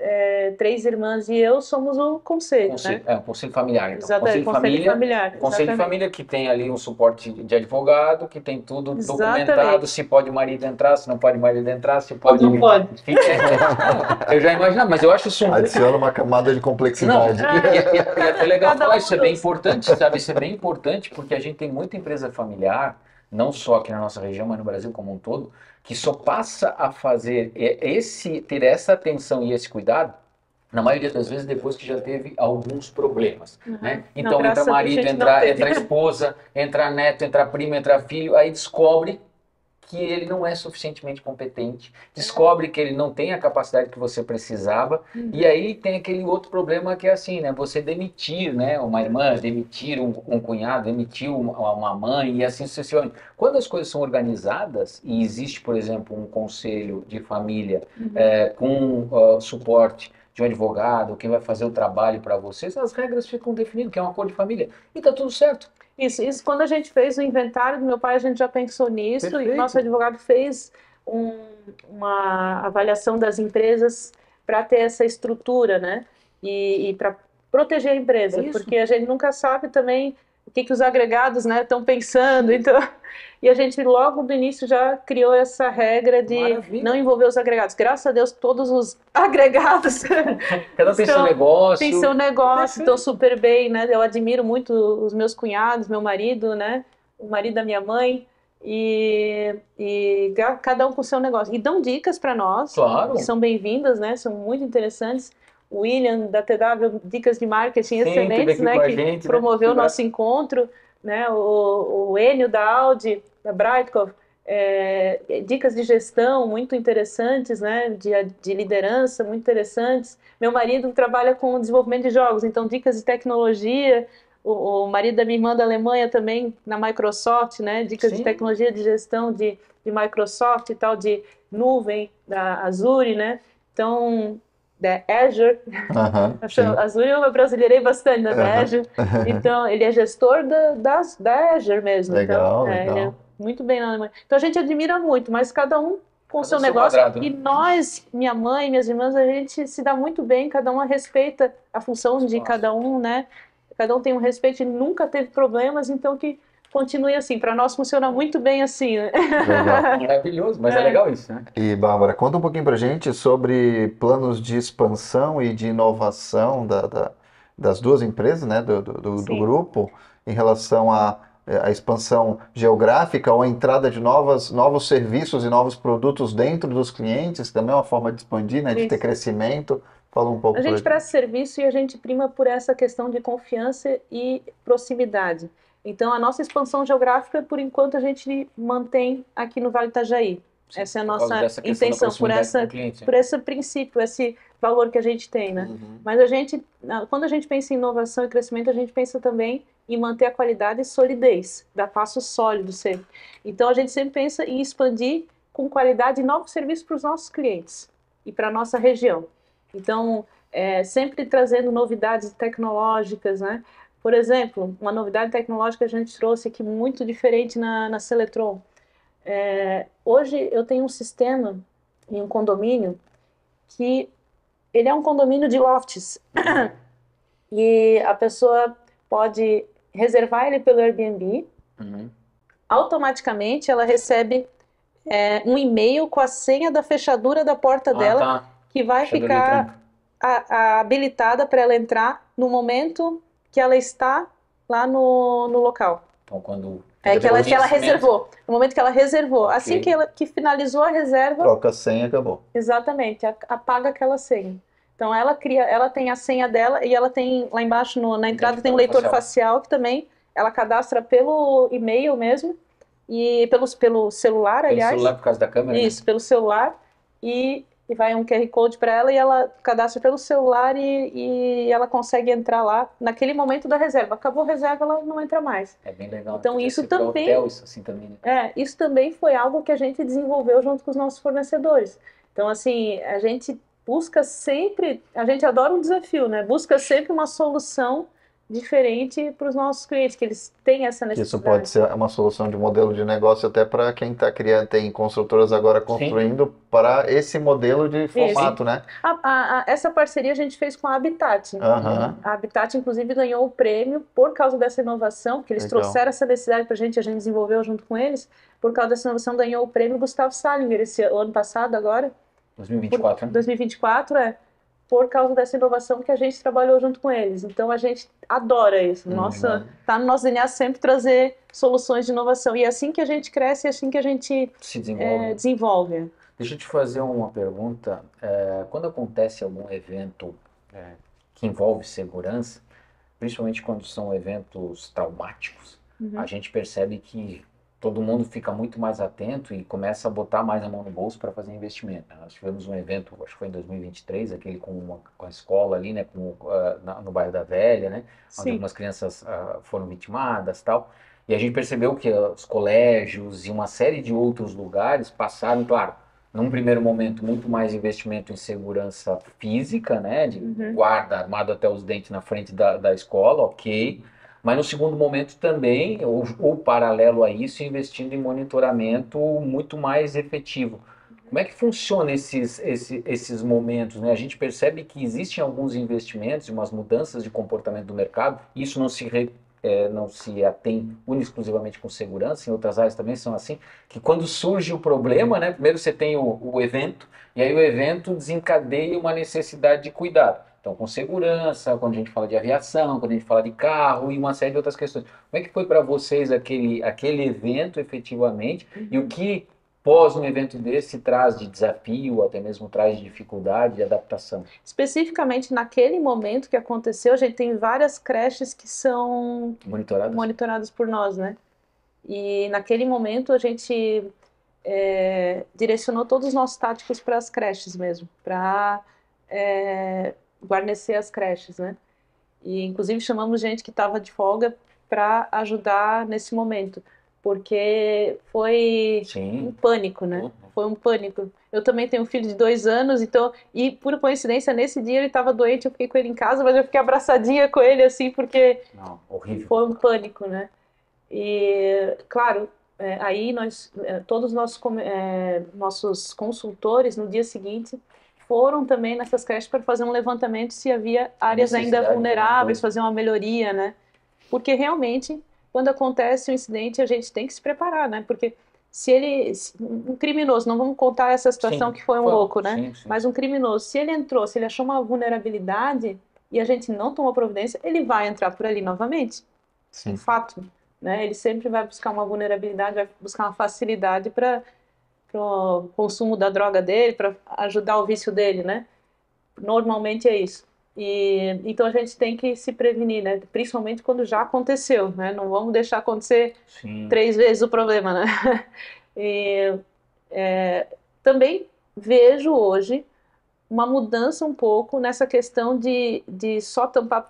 3 irmãs e eu somos o conselho, né? Um conselho familiar, então. Exatamente, conselho familiar. Conselho de Exatamente. família que tem ali um suporte de advogado, que tem tudo Exatamente. documentado, se pode o marido entrar, se não pode o marido entrar, se pode... Não pode. Eu já imaginava, mas eu acho isso... Adiciona uma camada de Não, complexidade. e é até legal Cada falar, um isso é bem dos- importante, sabe? Isso é bem importante porque a gente tem muita empresa familiar, não só aqui na nossa região, mas no Brasil como um todo, que só passa a fazer ter essa atenção e esse cuidado, na maioria das vezes, depois que já teve alguns problemas, né? Então, Não, graças entra a Deus, marido, a gente não teve. entra esposa, entra neto, entra primo, entra filho, aí descobre que ele não é suficientemente competente, descobre que ele não tem a capacidade que você precisava, e aí tem aquele outro problema que é assim, né? Você demitir, né? Uma irmã, demitir um cunhado, demitir uma mãe e assim sucessivamente. Quando as coisas são organizadas e existe, por exemplo, um conselho de família com suporte de um advogado, quem vai fazer o trabalho para vocês, as regras ficam definidas, que é um acordo de família, e tá tudo certo. Isso quando a gente fez o inventário do meu pai, a gente já pensou nisso, e Perfeito. o nosso advogado fez uma avaliação das empresas para ter essa estrutura, né? E para proteger a empresa, Isso. porque a gente nunca sabe também o que os agregados, né, estão pensando. Então, e a gente logo do início já criou essa regra de Maravilha. não envolver os agregados. Graças a Deus, todos os agregados Cada um tem seu negócio. tem seu negócio, Perfeito. estão super bem, né? Eu admiro muito os meus cunhados, meu marido, né? O marido da minha mãe. E cada um com o seu negócio. E dão dicas para nós, Claro. que são bem-vindas, né? São muito interessantes. O William, da TW, dicas de marketing Sempre excelentes, aqui né? com a Que gente, né? promoveu o Que nosso encontro, né? O Enio da Audi, da Breitkopf, dicas de gestão muito interessantes, né? De liderança muito interessantes. Meu marido trabalha com desenvolvimento de jogos, então dicas de tecnologia. O marido da minha irmã da Alemanha também na Microsoft, né? Dicas Sim. de tecnologia de gestão de Microsoft e tal, de nuvem da Azure, né? Então, da Azure. Aham, sim. Azure eu brasileirei bastante, né? Da Aham. Azure. Então, ele é gestor da Azure mesmo. Legal, então, legal. Ele é muito bem na Alemanha. Então, a gente admira muito, mas cada um com o seu no seu negócio. quadrado, né? E nós, minha mãe, minhas irmãs, a gente se dá muito bem, cada uma respeita a função de Nossa. cada um, né? Cada um tem um respeito e nunca teve problemas, então que continue assim. Para nós funciona muito bem assim, né? Legal. Maravilhoso, mas é legal isso, né? E, Bárbara, conta um pouquinho pra gente sobre planos de expansão e de inovação das duas empresas, né, do Sim. grupo, em relação à expansão geográfica ou a entrada de novos serviços e novos produtos dentro dos clientes, que também é uma forma de expandir, né, de ter Isso. crescimento. Fala um pouco A pra gente gente. presta serviço e a gente prima por essa questão de confiança e proximidade. Então, a nossa expansão geográfica, por enquanto, a gente mantém aqui no Vale do Itajaí. Sim, Essa é a por causa nossa dessa questão da intenção, por proximidade com o cliente, né? por esse princípio, esse valor que a gente tem, né? Uhum. Mas quando a gente pensa em inovação e crescimento, a gente pensa também em manter a qualidade e solidez, dar passos sólidos sempre. Então, a gente sempre pensa em expandir com qualidade e novos serviços para os nossos clientes e para a nossa região. Então, sempre trazendo novidades tecnológicas, né? Por exemplo, uma novidade tecnológica que a gente trouxe aqui muito diferente na Seletron. Hoje eu tenho um sistema em um condomínio que ele é um condomínio de lofts e a pessoa pode reservar ele pelo Airbnb, Uhum. automaticamente ela recebe um e-mail com a senha da fechadura da porta dela, tá. que vai Fechadura ficar eletrônica. habilitada para ela entrar no momento que ela está lá no local. Então, quando... Que ela vencimento, reservou. No momento que ela reservou. Ok. Assim que finalizou a reserva, Troca a senha, acabou. exatamente, apaga aquela senha. Então ela tem a senha dela e ela tem lá embaixo na entrada tem um leitor facial que também ela cadastra pelo e-mail mesmo e pelo celular, Pelo aliás. celular por causa da câmera, Isso, pelo celular e vai um QR Code para ela e ela cadastra pelo celular e ela consegue entrar lá naquele momento da reserva. Acabou a reserva, ela não entra mais. É bem legal. Então, Podia isso ser pra também- hotel, isso assim também, né? Isso também foi algo que a gente desenvolveu junto com os nossos fornecedores. Então, assim, a gente busca sempre, a gente adora um desafio, né? Busca sempre uma solução diferente para os nossos clientes, que eles têm essa Que isso necessidade. pode ser uma solução de modelo de negócio até para quem está criando, tem construtoras agora Sim, construindo para esse modelo de Isso. formato, né? Essa parceria a gente fez com a Habitat. Aham, A Habitat, inclusive, ganhou o prêmio por causa dessa inovação, porque eles legal. trouxeram essa necessidade para a gente desenvolveu junto com eles. Por causa dessa inovação, ganhou o prêmio Gustavo Salinger o ano passado, agora, 2024, né? 2024, por causa dessa inovação que a gente trabalhou junto com eles. Então, a gente adora isso. legal. Tá no nosso DNA sempre trazer soluções de inovação. E é assim que a gente cresce, é assim que a gente Se desenvolve. desenvolve. Deixa eu te fazer uma pergunta. Quando acontece algum evento que envolve segurança, principalmente quando são eventos traumáticos, a gente percebe que todo mundo fica muito mais atento e começa a botar mais a mão no bolso para fazer investimento, né? Nós tivemos um evento, acho que foi em 2023, aquele com a escola ali, né, no bairro da Velha, né, onde Sim. algumas crianças foram vitimadas e tal. E a gente percebeu que os colégios e uma série de outros lugares passaram, claro, num primeiro momento, muito mais investimento em segurança física, né, de guarda armado até os dentes na frente da escola, ok. Mas no segundo momento também, ou paralelo a isso, investindo em monitoramento muito mais efetivo. Como é que funciona esses momentos, né? A gente percebe que existem alguns investimentos e umas mudanças de comportamento do mercado, isso não se atém exclusivamente com segurança, em outras áreas também são assim, que quando surge o problema, né? Primeiro você tem o evento, e aí o evento desencadeia uma necessidade de cuidado. Então, com segurança, quando a gente fala de aviação, quando a gente fala de carro e uma série de outras questões. Como é que foi para vocês aquele evento efetivamente e o que pós um evento desse traz de desafio, até mesmo traz de dificuldade, de adaptação? Especificamente naquele momento que aconteceu, a gente tem várias creches que são monitoradas por nós, né? E naquele momento a gente direcionou todos os nossos táticos para as creches mesmo, para guarnecer as creches, né? E inclusive chamamos gente que estava de folga para ajudar nesse momento, porque foi um pânico, né? Foi um pânico. Eu também tenho um filho de 2 anos, então, e por coincidência, nesse dia ele estava doente, eu fiquei com ele em casa, mas eu fiquei abraçadinha com ele, assim, porque foi um pânico, né? E, claro, aí todos os nossos consultores, no dia seguinte, foram também nessas creches para fazer um levantamento se havia áreas ainda vulneráveis, fazer uma melhoria, né? Porque realmente, quando acontece um incidente, a gente tem que se preparar, né? Porque um criminoso, não vamos contar essa situação que foi um louco, né? Mas um criminoso, se ele achou uma vulnerabilidade e a gente não tomou providência, ele vai entrar por ali novamente. Sim. Fato, né? Ele sempre vai buscar uma vulnerabilidade, vai buscar uma facilidade para o consumo da droga dele, para ajudar o vício dele, né? Normalmente é isso. Então a gente tem que se prevenir, né? Principalmente quando já aconteceu, né? Não vamos deixar acontecer 3 vezes o problema, né? Também vejo hoje uma mudança um pouco nessa questão de só tampar,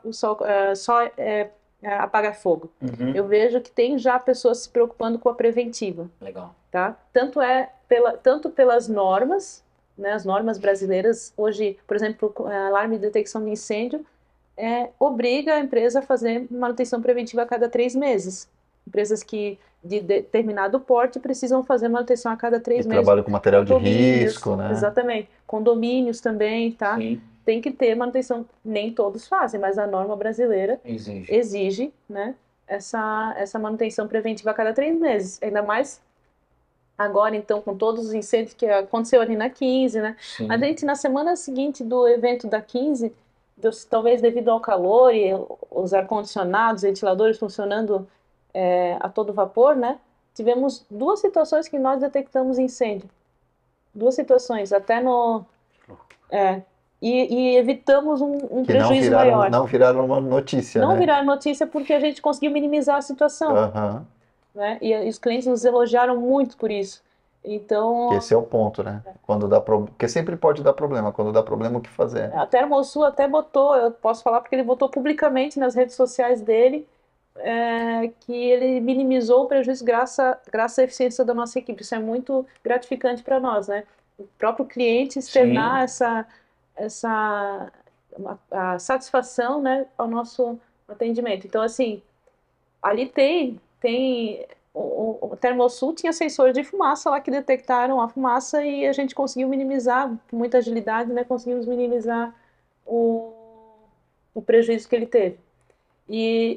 apagar fogo. Eu vejo que tem já pessoas se preocupando com a preventiva. Legal. Tá? Tanto pelas normas, né, as normas brasileiras, hoje, por exemplo, alarme de detecção de incêndio, obriga a empresa a fazer manutenção preventiva a cada 3 meses. Empresas que de determinado porte precisam fazer manutenção a cada 3 meses. Trabalham com material de risco, né? Exatamente. Condomínios também, tá? Sim. Tem que ter manutenção. Nem todos fazem, mas a norma brasileira exige, né, essa manutenção preventiva a cada 3 meses. Ainda mais agora, então, com todos os incêndios que aconteceu ali na 15, né? Sim. A gente, na semana seguinte do evento da 15, talvez devido ao calor e os ar-condicionados, ventiladores funcionando a todo vapor, né? Tivemos 2 situações que nós detectamos incêndio. 2 situações, até no... E evitamos um prejuízo maior. Não viraram uma notícia, Não né? viraram notícia porque a gente conseguiu minimizar a situação. Né? E os clientes nos elogiaram muito por isso. Então, esse é o ponto, né? Quando dá porque sempre pode dar problema. Quando dá problema, o que fazer? A Termosul até botou, eu posso falar porque ele botou publicamente nas redes sociais dele, que ele minimizou o prejuízo graças à eficiência da nossa equipe. Isso é muito gratificante para nós, né? O próprio cliente externar a satisfação, né, ao nosso atendimento. Então, assim, ali o Termosul tinha sensores de fumaça lá que detectaram a fumaça e a gente conseguiu minimizar, com muita agilidade, né? Conseguimos minimizar o, o prejuízo que ele teve.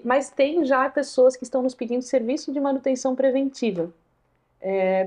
Mas tem já pessoas que estão nos pedindo serviço de manutenção preventiva.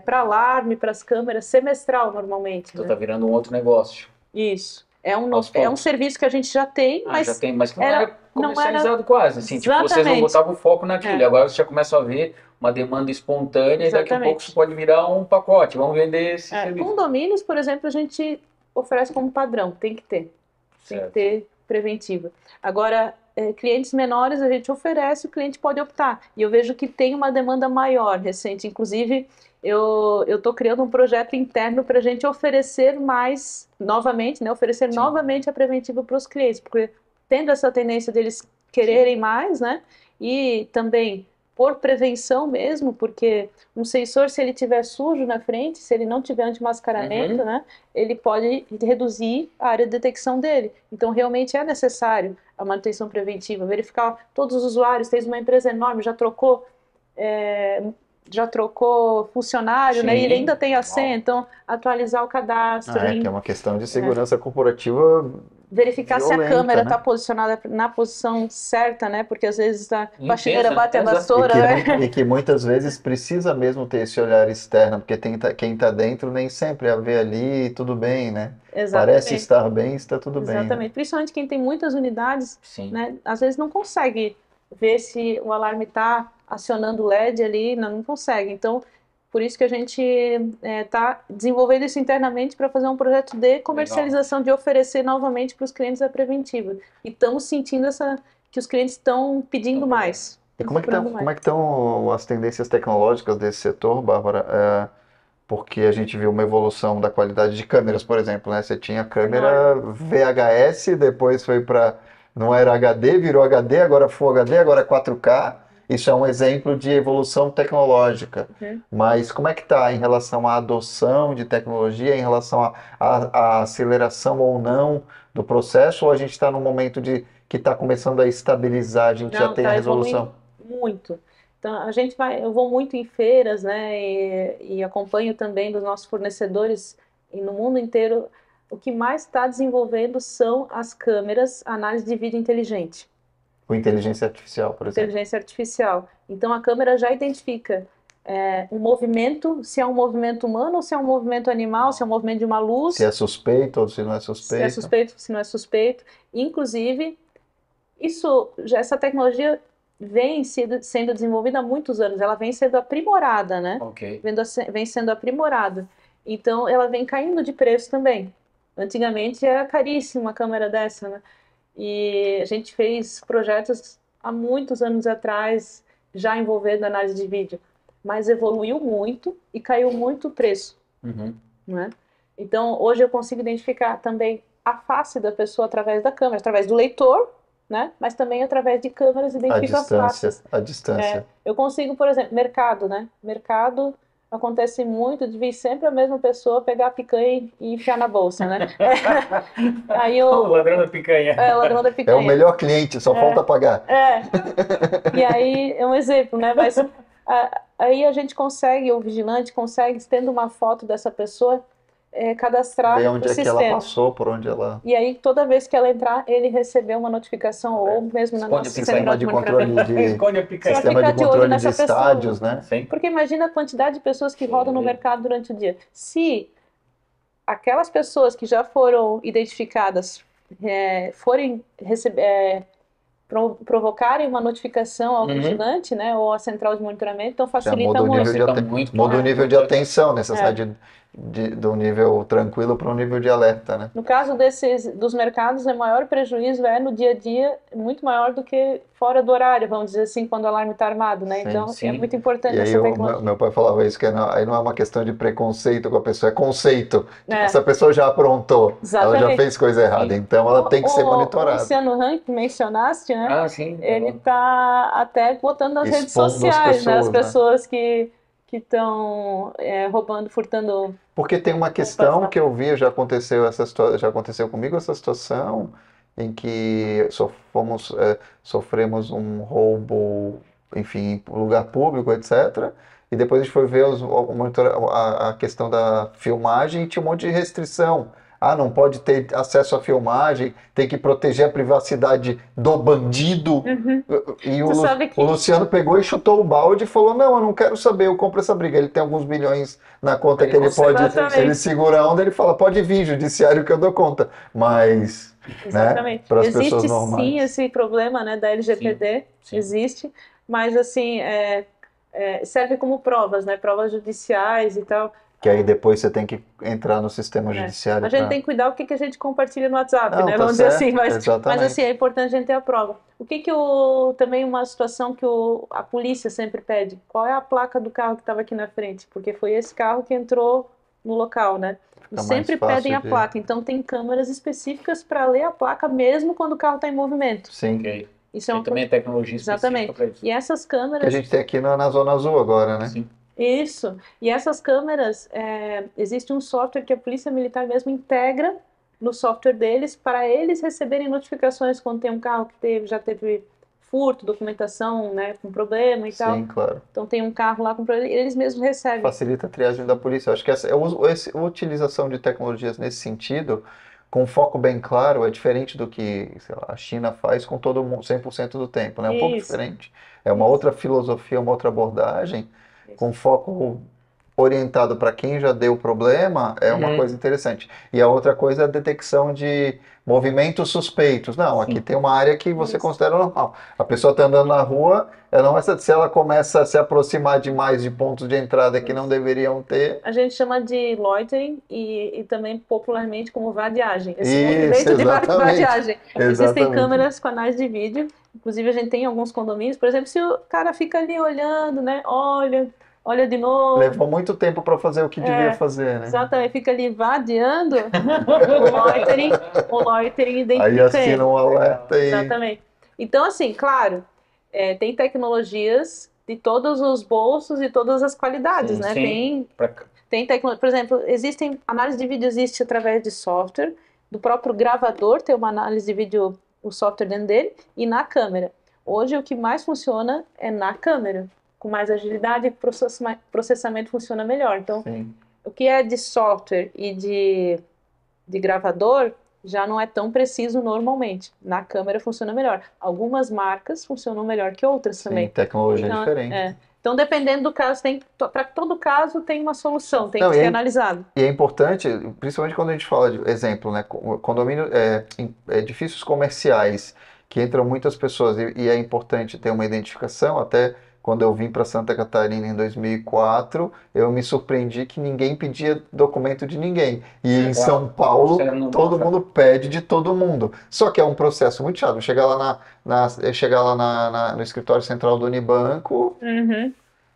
Para alarme, para as câmeras, semestral normalmente. Então né? tá virando um outro negócio. Isso. Aos É um poucos. serviço que a gente já tem, mas já tem, mas que não era- era comercializado quase. Assim, tipo, vocês não Exatamente. botavam foco naquilo. É. Agora você já começa a ver uma demanda espontânea e daqui a Exatamente. pouco isso pode virar um pacote. Vamos vender esse serviço. Condomínios, por exemplo, a gente oferece como padrão, tem que ter. Tem que Certo. ter preventiva. Agora, clientes menores a gente oferece, o cliente pode optar. E eu vejo que tem uma demanda maior recente. Inclusive, eu estou criando um projeto interno para a gente oferecer mais, novamente, né? Oferecer Sim. novamente a preventiva para os clientes, porque tendo essa tendência deles quererem mais, né? E também por prevenção mesmo, porque um sensor, se ele tiver sujo na frente, se ele não tiver antimascaramento, Uhum. né? Ele pode reduzir a área de detecção dele. Então, realmente é necessário a manutenção preventiva, verificar todos os usuários. Tem uma empresa enorme, já trocou funcionário, né? E ele Sim. ainda tem a senha, então atualizar o cadastro, Que é uma questão de segurança corporativa verificar se a violenta, câmera né? está posicionada na posição certa, né? Porque às vezes a Intensa, faxineira bate a exato. vassoura, né? E que muitas vezes precisa mesmo ter esse olhar externo, porque quem tá dentro nem sempre a vê ali, tudo bem, né? Parece estar bem, está tudo bem. Exatamente. Principalmente quem tem muitas unidades, Sim. né? Às vezes não consegue ver se o alarme está acionando o LED ali, não consegue. Então, por isso que a gente está desenvolvendo isso internamente para fazer um projeto de comercialização, de oferecer novamente para os clientes a preventiva. E estamos sentindo que os clientes estão pedindo mais. E como é que estão as tendências tecnológicas desse setor, Bárbara? Porque a gente viu uma evolução da qualidade de câmeras, por exemplo, né? Você tinha câmera VHS, depois foi para... Não era HD, virou HD, agora Full HD, agora 4K. Isso é um exemplo de evolução tecnológica. Uhum. Mas como é que está em relação à adoção de tecnologia, em relação à aceleração ou não do processo? Ou a gente está num momento que está começando a estabilizar, a gente já tem a resolução? Muito. Então, eu vou muito em feiras, né, e acompanho também dos nossos fornecedores e no mundo inteiro. O que mais está desenvolvendo são as câmeras, análise de vídeo inteligente. Com inteligência artificial, por exemplo. Inteligência artificial. Então, a câmera já identifica um movimento, se é um movimento humano ou se é um movimento animal, se é um movimento de uma luz. Se é suspeito ou se não é suspeito. Se é suspeito, se não é suspeito. Inclusive, essa tecnologia vem sendo desenvolvida há muitos anos, ela vem sendo aprimorada, né? Ok. Vem sendo aprimorada. Então, ela vem caindo de preço também. Antigamente era caríssima uma câmera dessa, né? E a gente fez projetos há muitos anos atrás, já envolvendo análise de vídeo, mas evoluiu muito e caiu muito o preço, Uhum. né? Então, hoje eu consigo identificar também a face da pessoa através da câmera, através do leitor, né? Mas também através de câmeras identifico as faces. A distância. Eu consigo, por exemplo, mercado, né? Mercado acontece muito de vir sempre a mesma pessoa pegar a picanha e enfiar na bolsa, né? Aí O ladrão da picanha. o ladrão da picanha. É o melhor cliente, só falta pagar. E aí é um exemplo, né? Mas aí a gente consegue, o vigilante consegue, tendo uma foto dessa pessoa, cadastrar Ver onde no é que sistema. ela passou, por onde ela... E aí, toda vez que ela entrar, ele recebeu uma notificação, ou mesmo na nossa Sistema de controle Esconde a picanha. Sistema ficar de de olho controle de nessa pessoa. estádios, né? Sim. Porque imagina a quantidade de pessoas que rodam no mercado durante o dia. Se aquelas pessoas que já foram identificadas forem provocarem uma notificação ao vigilante, né, ou à central de monitoramento, então facilita muito. Muda o nível de atenção, necessidade do nível tranquilo para um nível de alerta, né? No caso dos mercados, o maior prejuízo no dia a dia, muito maior do que fora do horário, vamos dizer assim, quando o alarme está armado, né? Sim, então sim. É muito importante e aí essa tecnologia. Meu pai falava isso, que aí não é uma questão de preconceito com a pessoa, é conceito. Essa pessoa já aprontou, Exatamente. Ela já fez coisa errada, então ela tem que ser monitorada. O Luciano Hang, que mencionaste, né? Ah, sim. Ele está até botando nas redes sociais, as pessoas que estão roubando, furtando. Porque tem uma questão que eu vi, já aconteceu comigo essa situação, em que sofremos um roubo, enfim, em lugar público, etc. E depois a gente foi ver a questão da filmagem e tinha um monte de restrição. Ah, não pode ter acesso à filmagem, tem que proteger a privacidade do bandido. E Tu sabe que o Luciano pegou e chutou o balde e falou: Não, eu não quero saber, eu compro essa briga. Ele tem alguns milhões na conta Ele que ele consegue. pode. Exatamente. Ele segura a onda, ele fala: Pode vir, judiciário, que eu dou conta. Mas, né, Exatamente. para as pessoas Existe normais. sim esse problema, né, da LGPD, Sim. existe, mas assim, serve como provas, né, provas judiciais e tal. Que aí depois você tem que entrar no sistema É. judiciário A gente para. tem que cuidar o que a gente compartilha no WhatsApp, Não, né? tá Vamos dizer certo, assim, mas exatamente. assim, é importante a gente ter a prova. O que também uma situação que a polícia sempre pede, qual é a placa do carro que estava aqui na frente? Porque foi esse carro que entrou no local, né? E Fica mais sempre fácil pedem a de- placa, então tem câmeras específicas para ler a placa mesmo quando o carro está em movimento. Sim. Ok. Isso é Tem uma também tecnologia Exatamente. específica para isso. E essas Que a câmeras, gente tem aqui na Zona Azul agora, né? Sim. isso. E essas câmeras, existe um software que a Polícia Militar mesmo integra no software deles para eles receberem notificações quando tem um carro que já teve furto, documentação, né, com problema e tal. Sim, claro. Então tem um carro lá com problema, eles mesmos recebem. Facilita a triagem da polícia. Eu acho que a utilização de tecnologias nesse sentido, com um foco bem claro, é diferente do que, sei lá, a China faz com todo mundo 100% do tempo, né? É um pouco Isso. diferente. É uma Isso. outra filosofia, uma outra abordagem, Isso. com foco orientado para quem já deu problema, é uma coisa interessante. E a outra coisa é a detecção de movimentos suspeitos. Não, aqui tem uma área que você Isso. considera normal. A pessoa está andando na rua, se ela começa a se aproximar demais de pontos de entrada que não deveriam ter. A gente chama de loitering e também popularmente como vadiagem. Esse Isso, movimento de exatamente. vadiagem. Existem Exatamente. câmeras com canais de vídeo, inclusive a gente tem em alguns condomínios, por exemplo, se o cara fica ali olhando, né? Olha de novo. Levou muito tempo para fazer o que devia fazer, né? Exatamente, fica ali vadiando, o loitering Aí identifica assina ele. um alerta e... Exatamente. Então, assim, claro, tem tecnologias de todos os bolsos e todas as qualidades, Sim, né? sim. Tem tecnologia, por exemplo, análise de vídeo existe através de software, do próprio gravador tem uma análise de vídeo, o software dentro dele, e na câmera. Hoje o que mais funciona é na câmera, com mais agilidade e processamento funciona melhor. Então, Sim. o que é de software e de gravador já não é tão preciso normalmente. Na câmera funciona melhor. Algumas marcas funcionam melhor que outras também. Sim, tecnologia Então, diferente. Então, dependendo do caso, para todo caso tem uma solução, tem Não, que ser analisado. E é importante, principalmente quando a gente fala de exemplo, né? Condomínio, edifícios comerciais que entram muitas pessoas e é importante ter uma identificação. Até quando eu vim para Santa Catarina em 2004, eu me surpreendi que ninguém pedia documento de ninguém. E em São Paulo, todo mundo pede de todo mundo. Só que é um processo muito chato. Chegar lá no escritório central do Unibanco.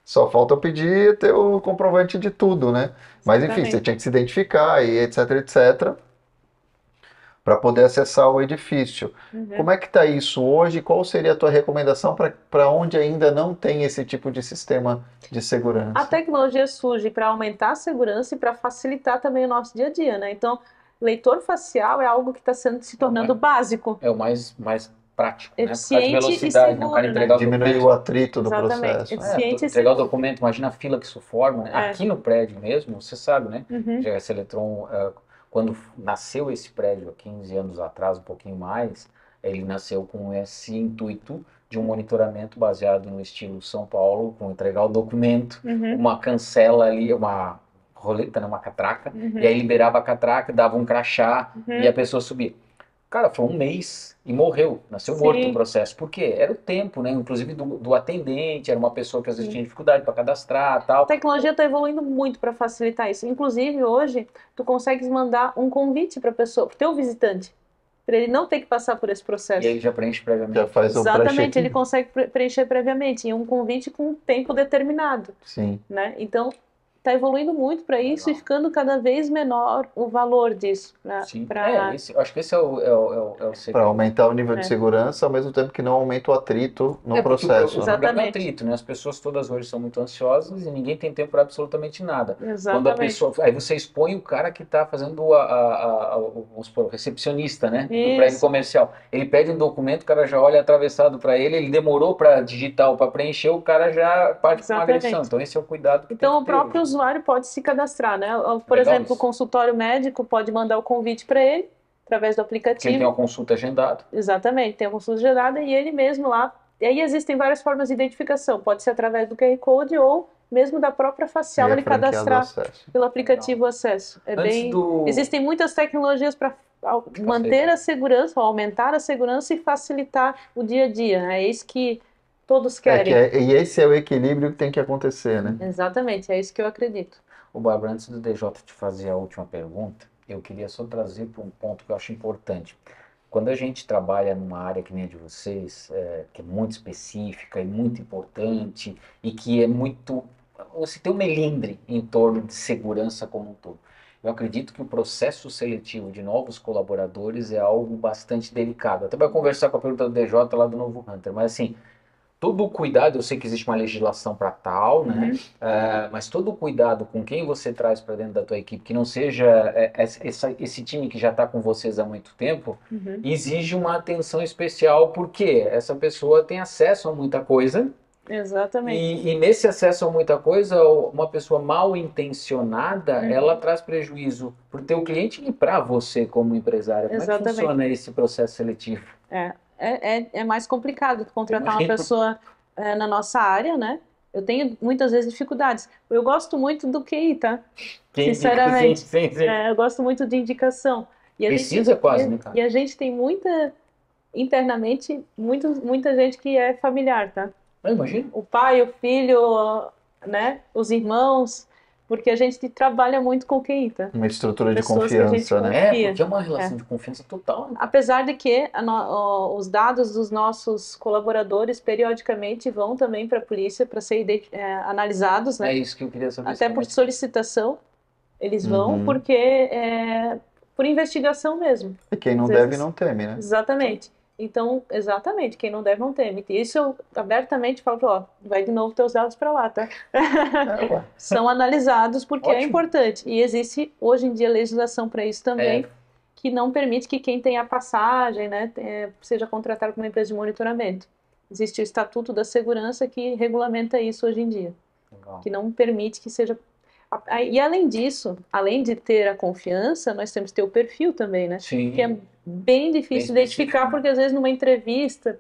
Só falta eu pedir ter o comprovante de tudo, né? Mas enfim, você tinha que se identificar e etc, etc, para poder acessar o edifício. Como é que está isso hoje? Qual seria a tua recomendação para onde ainda não tem esse tipo de sistema de segurança? A tecnologia surge para aumentar a segurança e para facilitar também o nosso dia a dia, né? Então, leitor facial é algo que está se tornando básico. É o mais prático, eficiente, né? Por causa de velocidade, e seguro, o cara entregar o Diminuir documento. o atrito do Exatamente. processo. Eficiente e Entregar o seguro. documento, imagina a fila que isso forma, né? Aqui no prédio mesmo, você sabe, né? GS Eletron, quando nasceu esse prédio há 15 anos atrás, um pouquinho mais, ele nasceu com esse intuito de um monitoramento baseado no estilo São Paulo, com entregar o documento, uma cancela ali, uma roleta, né, uma catraca, e aí liberava a catraca, dava um crachá e a pessoa subia. Cara, foi um mês e morreu, nasceu morto o processo. Por quê? Era o tempo, né? Inclusive do atendente, era uma pessoa que às vezes tinha dificuldade para cadastrar, tal. A tecnologia está evoluindo muito para facilitar isso. Inclusive, hoje, tu consegues mandar um convite para a pessoa, para o teu visitante, para ele não ter que passar por esse processo. E ele já preenche previamente. Já faz o Exatamente, ele consegue preencher previamente, em um convite com um tempo determinado. Sim. Né? Então, está evoluindo muito para isso e Legal. ficando cada vez menor o valor disso. Sim. Pra, Eu acho que esse é o Para segredo. aumentar o nível de É. segurança, ao mesmo tempo que não aumenta o atrito no Porque processo, o né? problema é o Exatamente. atrito, né? As pessoas todas hoje são muito ansiosas e ninguém tem tempo para absolutamente nada. Quando a Exatamente. pessoa. Aí você expõe o cara que está fazendo vamos supor, o recepcionista, né? Do prédio Isso. comercial. Ele pede um documento, o cara já olha atravessado para ele demorou para digitar ou para preencher, o cara já parte para uma agressão. Exatamente. Então esse é o cuidado que tem Então, que o ter próprio hoje. usuário pode se cadastrar, né? Por Legal exemplo, o isso. consultório médico pode mandar o convite para ele, através do Porque ele tem aplicativo. uma consulta agendada. Exatamente, tem a consulta gerada e ele mesmo lá. E aí existem várias formas de identificação. Pode ser através do QR Code ou mesmo da própria facial, E é ele franqueado o cadastrar acesso. pelo aplicativo o acesso. Antes do. Existem muitas tecnologias para manter facilitar. a segurança, ou aumentar a segurança e facilitar o dia a dia, né? É isso que todos querem. E esse é o equilíbrio que tem que acontecer, né? Exatamente, é isso que eu acredito. O Bárbara, antes do DJ te fazer a última pergunta, eu queria só trazer para um ponto que eu acho importante. Quando a gente trabalha numa área que nem a de vocês, que é muito específica e muito importante, e que é muito. Você tem um melindre em torno de segurança como um todo. Eu acredito que o processo seletivo de novos colaboradores é algo bastante delicado. Até vai conversar com a pergunta do DJ lá do Novo Hunter, mas assim, todo o cuidado, eu sei que existe uma legislação para tal, né? Mas todo o cuidado com quem você traz para dentro da tua equipe, que não seja esse time que já está com vocês há muito tempo, Uhum. exige uma atenção especial, porque essa pessoa tem acesso a muita coisa, Exatamente. e nesse acesso a muita coisa, uma pessoa mal intencionada, Uhum. ela traz prejuízo para o teu cliente e para você como empresária. Como é que Exatamente. funciona esse processo seletivo? É mais complicado contratar uma Imagino. pessoa na nossa área, né? Eu tenho muitas vezes dificuldades. Eu gosto muito do QI, tá? Sinceramente. Sim, sim. Eu gosto muito de indicação. E a Precisa quase, né, cara? e a gente tem internamente, muita gente que é familiar, tá? Eu imagino. O pai, o filho, né? Os irmãos, porque a gente trabalha muito com QI, tá? Uma estrutura de Pessoas que a gente confiança, né? confia. Porque é uma relação de confiança total, né? Apesar de que os dados dos nossos colaboradores periodicamente vão também para a polícia para serem analisados, É né? isso que eu queria saber. Até por solicitação eles vão, Uhum. porque por investigação mesmo. E quem não Às deve vezes- não teme, né? Exatamente. Então, exatamente, quem não deve não teme. E isso eu abertamente falo, ó, vai de novo teus dados para lá, tá? Ué. São analisados porque é Ótimo. importante. E existe hoje em dia legislação para isso também, que não permite que quem tenha passagem, né, seja contratado por uma empresa de monitoramento. Existe o Estatuto da Segurança que regulamenta isso hoje em dia, Legal. que não permite que seja... E além disso, além de ter a confiança, nós temos que ter o perfil também, né? Sim. Que é bem difícil Bem identificar, específico. porque às vezes numa entrevista...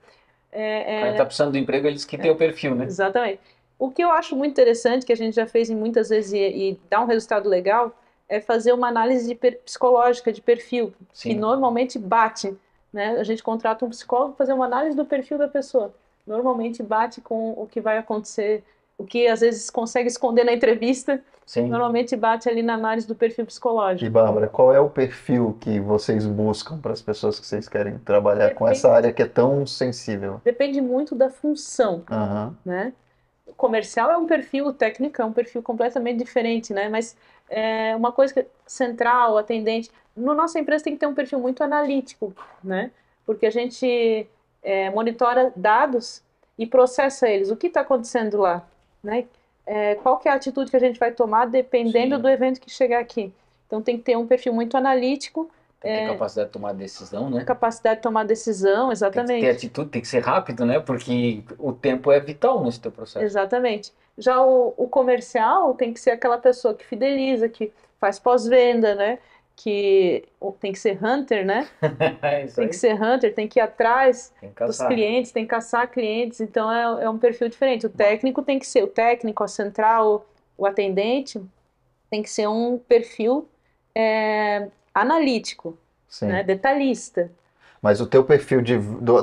O cara tá precisando do emprego, eles que têm o perfil, né? Exatamente. O que eu acho muito interessante, que a gente já fez em muitas vezes e dá um resultado legal, é fazer uma análise psicológica de perfil, que Sim. normalmente bate, né? A gente contrata um psicólogo para fazer uma análise do perfil da pessoa. Normalmente bate com o que vai acontecer, o que às vezes consegue esconder na entrevista, Sim. normalmente bate ali na análise do perfil E psicológico. Bárbara, qual é o perfil que vocês buscam para as pessoas que vocês querem trabalhar com essa área que é tão sensível? Depende muito da função, Aham. né? O comercial é um perfil, o técnico é um perfil completamente diferente, né? Mas uma coisa que central, atendente, na nossa empresa tem que ter um perfil muito analítico, né? Porque a gente monitora dados e processa eles. O que está acontecendo lá, né? Qual que é a atitude que a gente vai tomar dependendo Sim. do evento que chegar aqui. Então tem que ter um perfil muito analítico, Tem que ter capacidade de tomar decisão, né? capacidade de tomar decisão, Tem que exatamente. ter atitude, tem que ser rápido, né? Porque o tempo é vital nesse teu processo. Exatamente. Já o comercial tem que ser aquela pessoa que fideliza, que faz pós-venda, né? Que tem que ser hunter, né? É isso Tem aí. que ser hunter, tem que ir atrás Tem que dos caçar. clientes, tem que caçar clientes. Então é um perfil diferente. O técnico tem que ser o técnico, a central, o atendente tem que ser um perfil analítico, Sim. né? Detalhista. Mas o teu perfil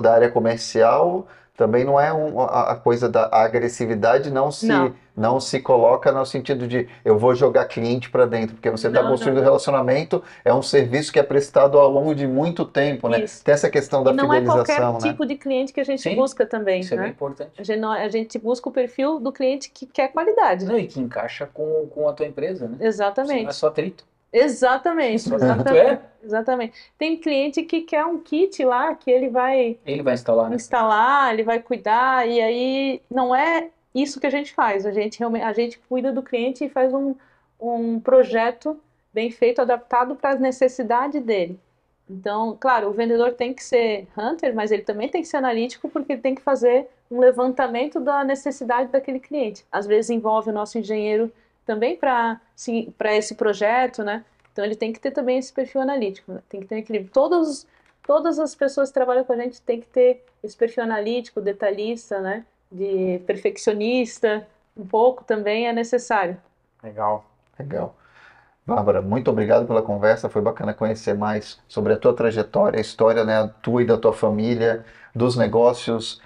da área comercial também não é a coisa da agressividade não se coloca no sentido de eu vou jogar cliente para dentro, porque você está construindo relacionamento, é um serviço que é prestado ao longo de muito tempo, né? Isso. Tem essa questão da não fidelização, é qualquer né? tipo de cliente que a gente Sim, busca também, isso é bem né? importante. A gente busca o perfil do cliente que quer qualidade. Não, e que encaixa com a tua empresa, né? Você não é Exatamente. só atrito. Exatamente. Só atrito é. Exatamente. Tem cliente que quer um kit lá que ele vai Ele vai instalar, né? ele vai cuidar, e aí não é isso que a gente faz. A gente cuida do cliente e faz um projeto bem feito, adaptado para as necessidades dele. Então, claro, o vendedor tem que ser hunter, mas ele também tem que ser analítico, porque ele tem que fazer um levantamento da necessidade daquele cliente. Às vezes envolve o nosso engenheiro também para esse projeto, né? Então ele tem que ter também esse perfil analítico, né? Tem que ter equilíbrio. Todas as pessoas que trabalham com a gente tem que ter esse perfil analítico, detalhista, né? De perfeccionista, um pouco também é necessário. Legal. Legal. Bárbara, muito obrigado pela conversa, foi bacana conhecer mais sobre a tua trajetória, a história, né, tua e da tua família, dos negócios,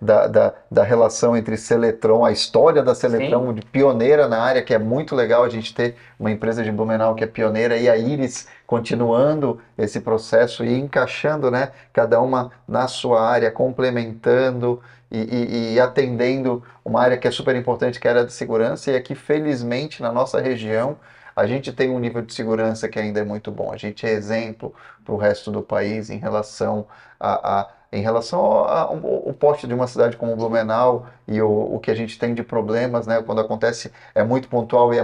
da relação entre Seletron, a história da Seletron, de pioneira na área, que é muito legal a gente ter uma empresa de Blumenau que é pioneira, e a Iris continuando esse processo e encaixando, né, cada uma na sua área, complementando e atendendo uma área que é super importante, que é a área de segurança, e aqui, felizmente, na nossa região, a gente tem um nível de segurança que ainda é muito bom. A gente é exemplo para o resto do país em relação ao porte de uma cidade como Blumenau e o que a gente tem de problemas, né? Quando acontece é muito pontual e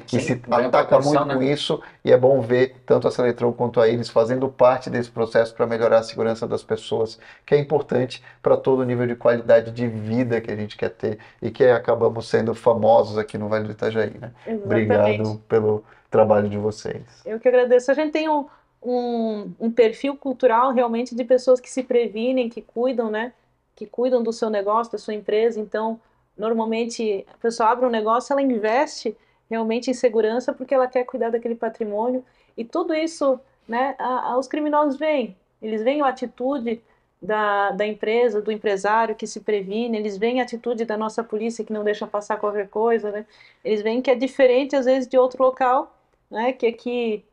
se ataca muito com isso, e é bom ver tanto a Seletron quanto a Iris fazendo parte desse processo para melhorar a segurança das pessoas, que é importante para todo o nível de qualidade de vida que a gente quer ter e que acabamos sendo famosos aqui no Vale do Itajaí, né? Exatamente. Obrigado pelo trabalho de vocês. Eu que agradeço. A gente tem um perfil cultural realmente de pessoas que se previnem, que cuidam, né? Que cuidam do seu negócio, da sua empresa. Então, normalmente, a pessoa abre um negócio, ela investe realmente em segurança porque ela quer cuidar daquele patrimônio. E tudo isso, né? Os criminosos veem. Eles veem a atitude da empresa, do empresário que se previne, eles veem a atitude da nossa polícia que não deixa passar qualquer coisa, né? Eles veem que é diferente, às vezes, de outro local, né? Que aqui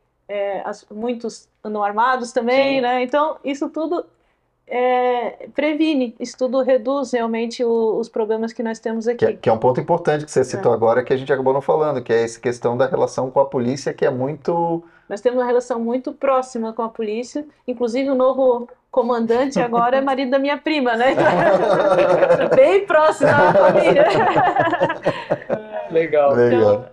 muitos andam armados também, né? Então, isso tudo previne, isso tudo reduz realmente os problemas que nós temos aqui. Que é um ponto importante que você citou agora, que a gente acabou não falando, que é essa questão da relação com a polícia, que é muito... Nós temos uma relação muito próxima com a polícia, inclusive o novo comandante agora é marido da minha prima, né? Então, bem próximo da família. Legal. Então,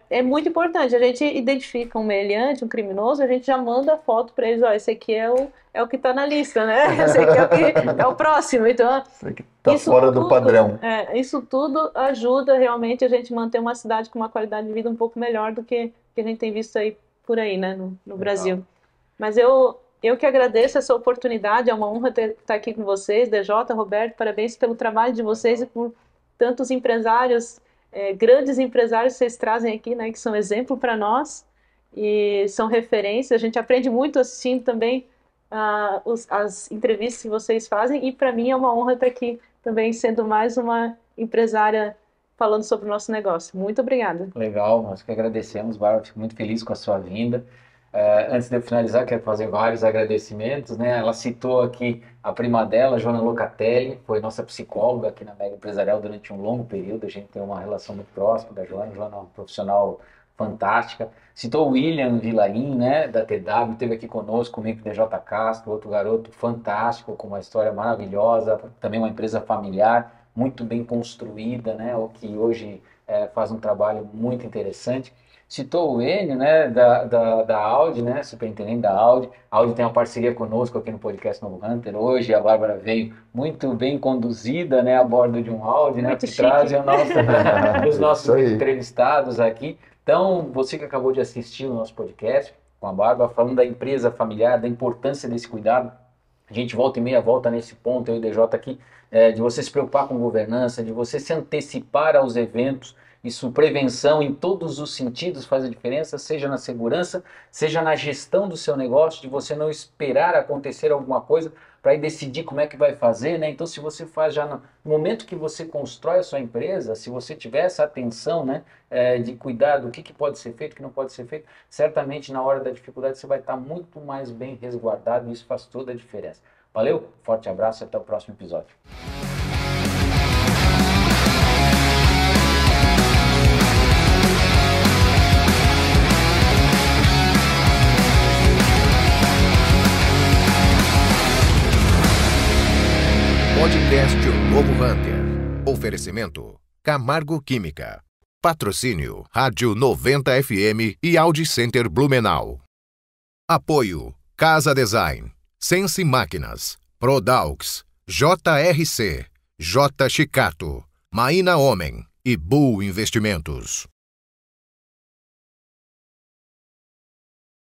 é muito importante. A gente identifica um meliante, um criminoso, a gente já manda foto para eles, ó, esse aqui é o que está na lista, né? Esse aqui é o próximo. Então, está fora do padrão. Isso tudo ajuda realmente a gente manter uma cidade com uma qualidade de vida um pouco melhor do que a gente tem visto aí por aí, né, no Brasil. Mas eu que agradeço essa oportunidade, é uma honra estar aqui com vocês, DJ, Roberto, parabéns pelo trabalho de vocês e por tantos empresários, grandes empresários que vocês trazem aqui, né, que são exemplo para nós e são referências. A gente aprende muito assistindo também as entrevistas que vocês fazem, e para mim é uma honra estar aqui também sendo mais uma empresária falando sobre o nosso negócio. Muito obrigada. Legal, nós que agradecemos, Bárbara, fico muito feliz com a sua vinda. Antes de eu finalizar, quero fazer vários agradecimentos, né? Ela citou aqui a prima dela, Joana Locatelli, foi nossa psicóloga aqui na Mega Empresarial durante um longo período, a gente tem uma relação muito próxima da Joana é uma profissional fantástica. Citou o William Vilain, né, da TW, esteve aqui conosco, comigo, DJ Castro, outro garoto fantástico, com uma história maravilhosa, também uma empresa familiar, muito bem construída, né, o que hoje faz um trabalho muito interessante. Citou o Enio, né, da Audi, né, superintendente da Audi. A Audi tem uma parceria conosco aqui no podcast Novo Hunter. Hoje a Bárbara veio muito bem conduzida, né, a bordo de um Audi, né, que traz os nossos entrevistados aqui. Então, você que acabou de assistir o nosso podcast com a Bárbara, falando da empresa familiar, da importância desse cuidado, a gente volta e meia volta nesse ponto, eu e o DJ aqui, de você se preocupar com governança, de você se antecipar aos eventos. Isso, prevenção em todos os sentidos faz a diferença, seja na segurança, seja na gestão do seu negócio, de você não esperar acontecer alguma coisa para ir decidir como é que vai fazer, né? Então, se você faz já no momento que você constrói a sua empresa, se você tiver essa atenção, né, de cuidar do que pode ser feito, o que não pode ser feito, certamente na hora da dificuldade você vai estar muito mais bem resguardado e isso faz toda a diferença. Valeu, forte abraço e até o próximo episódio. Podcast O Novo Hunter. Oferecimento Camargo Química. Patrocínio Rádio 90 FM e Audi Center Blumenau. Apoio Casa Design, Sense Máquinas, Prodaux, JRC, J Chicato, Maína Homem e Bull Investimentos.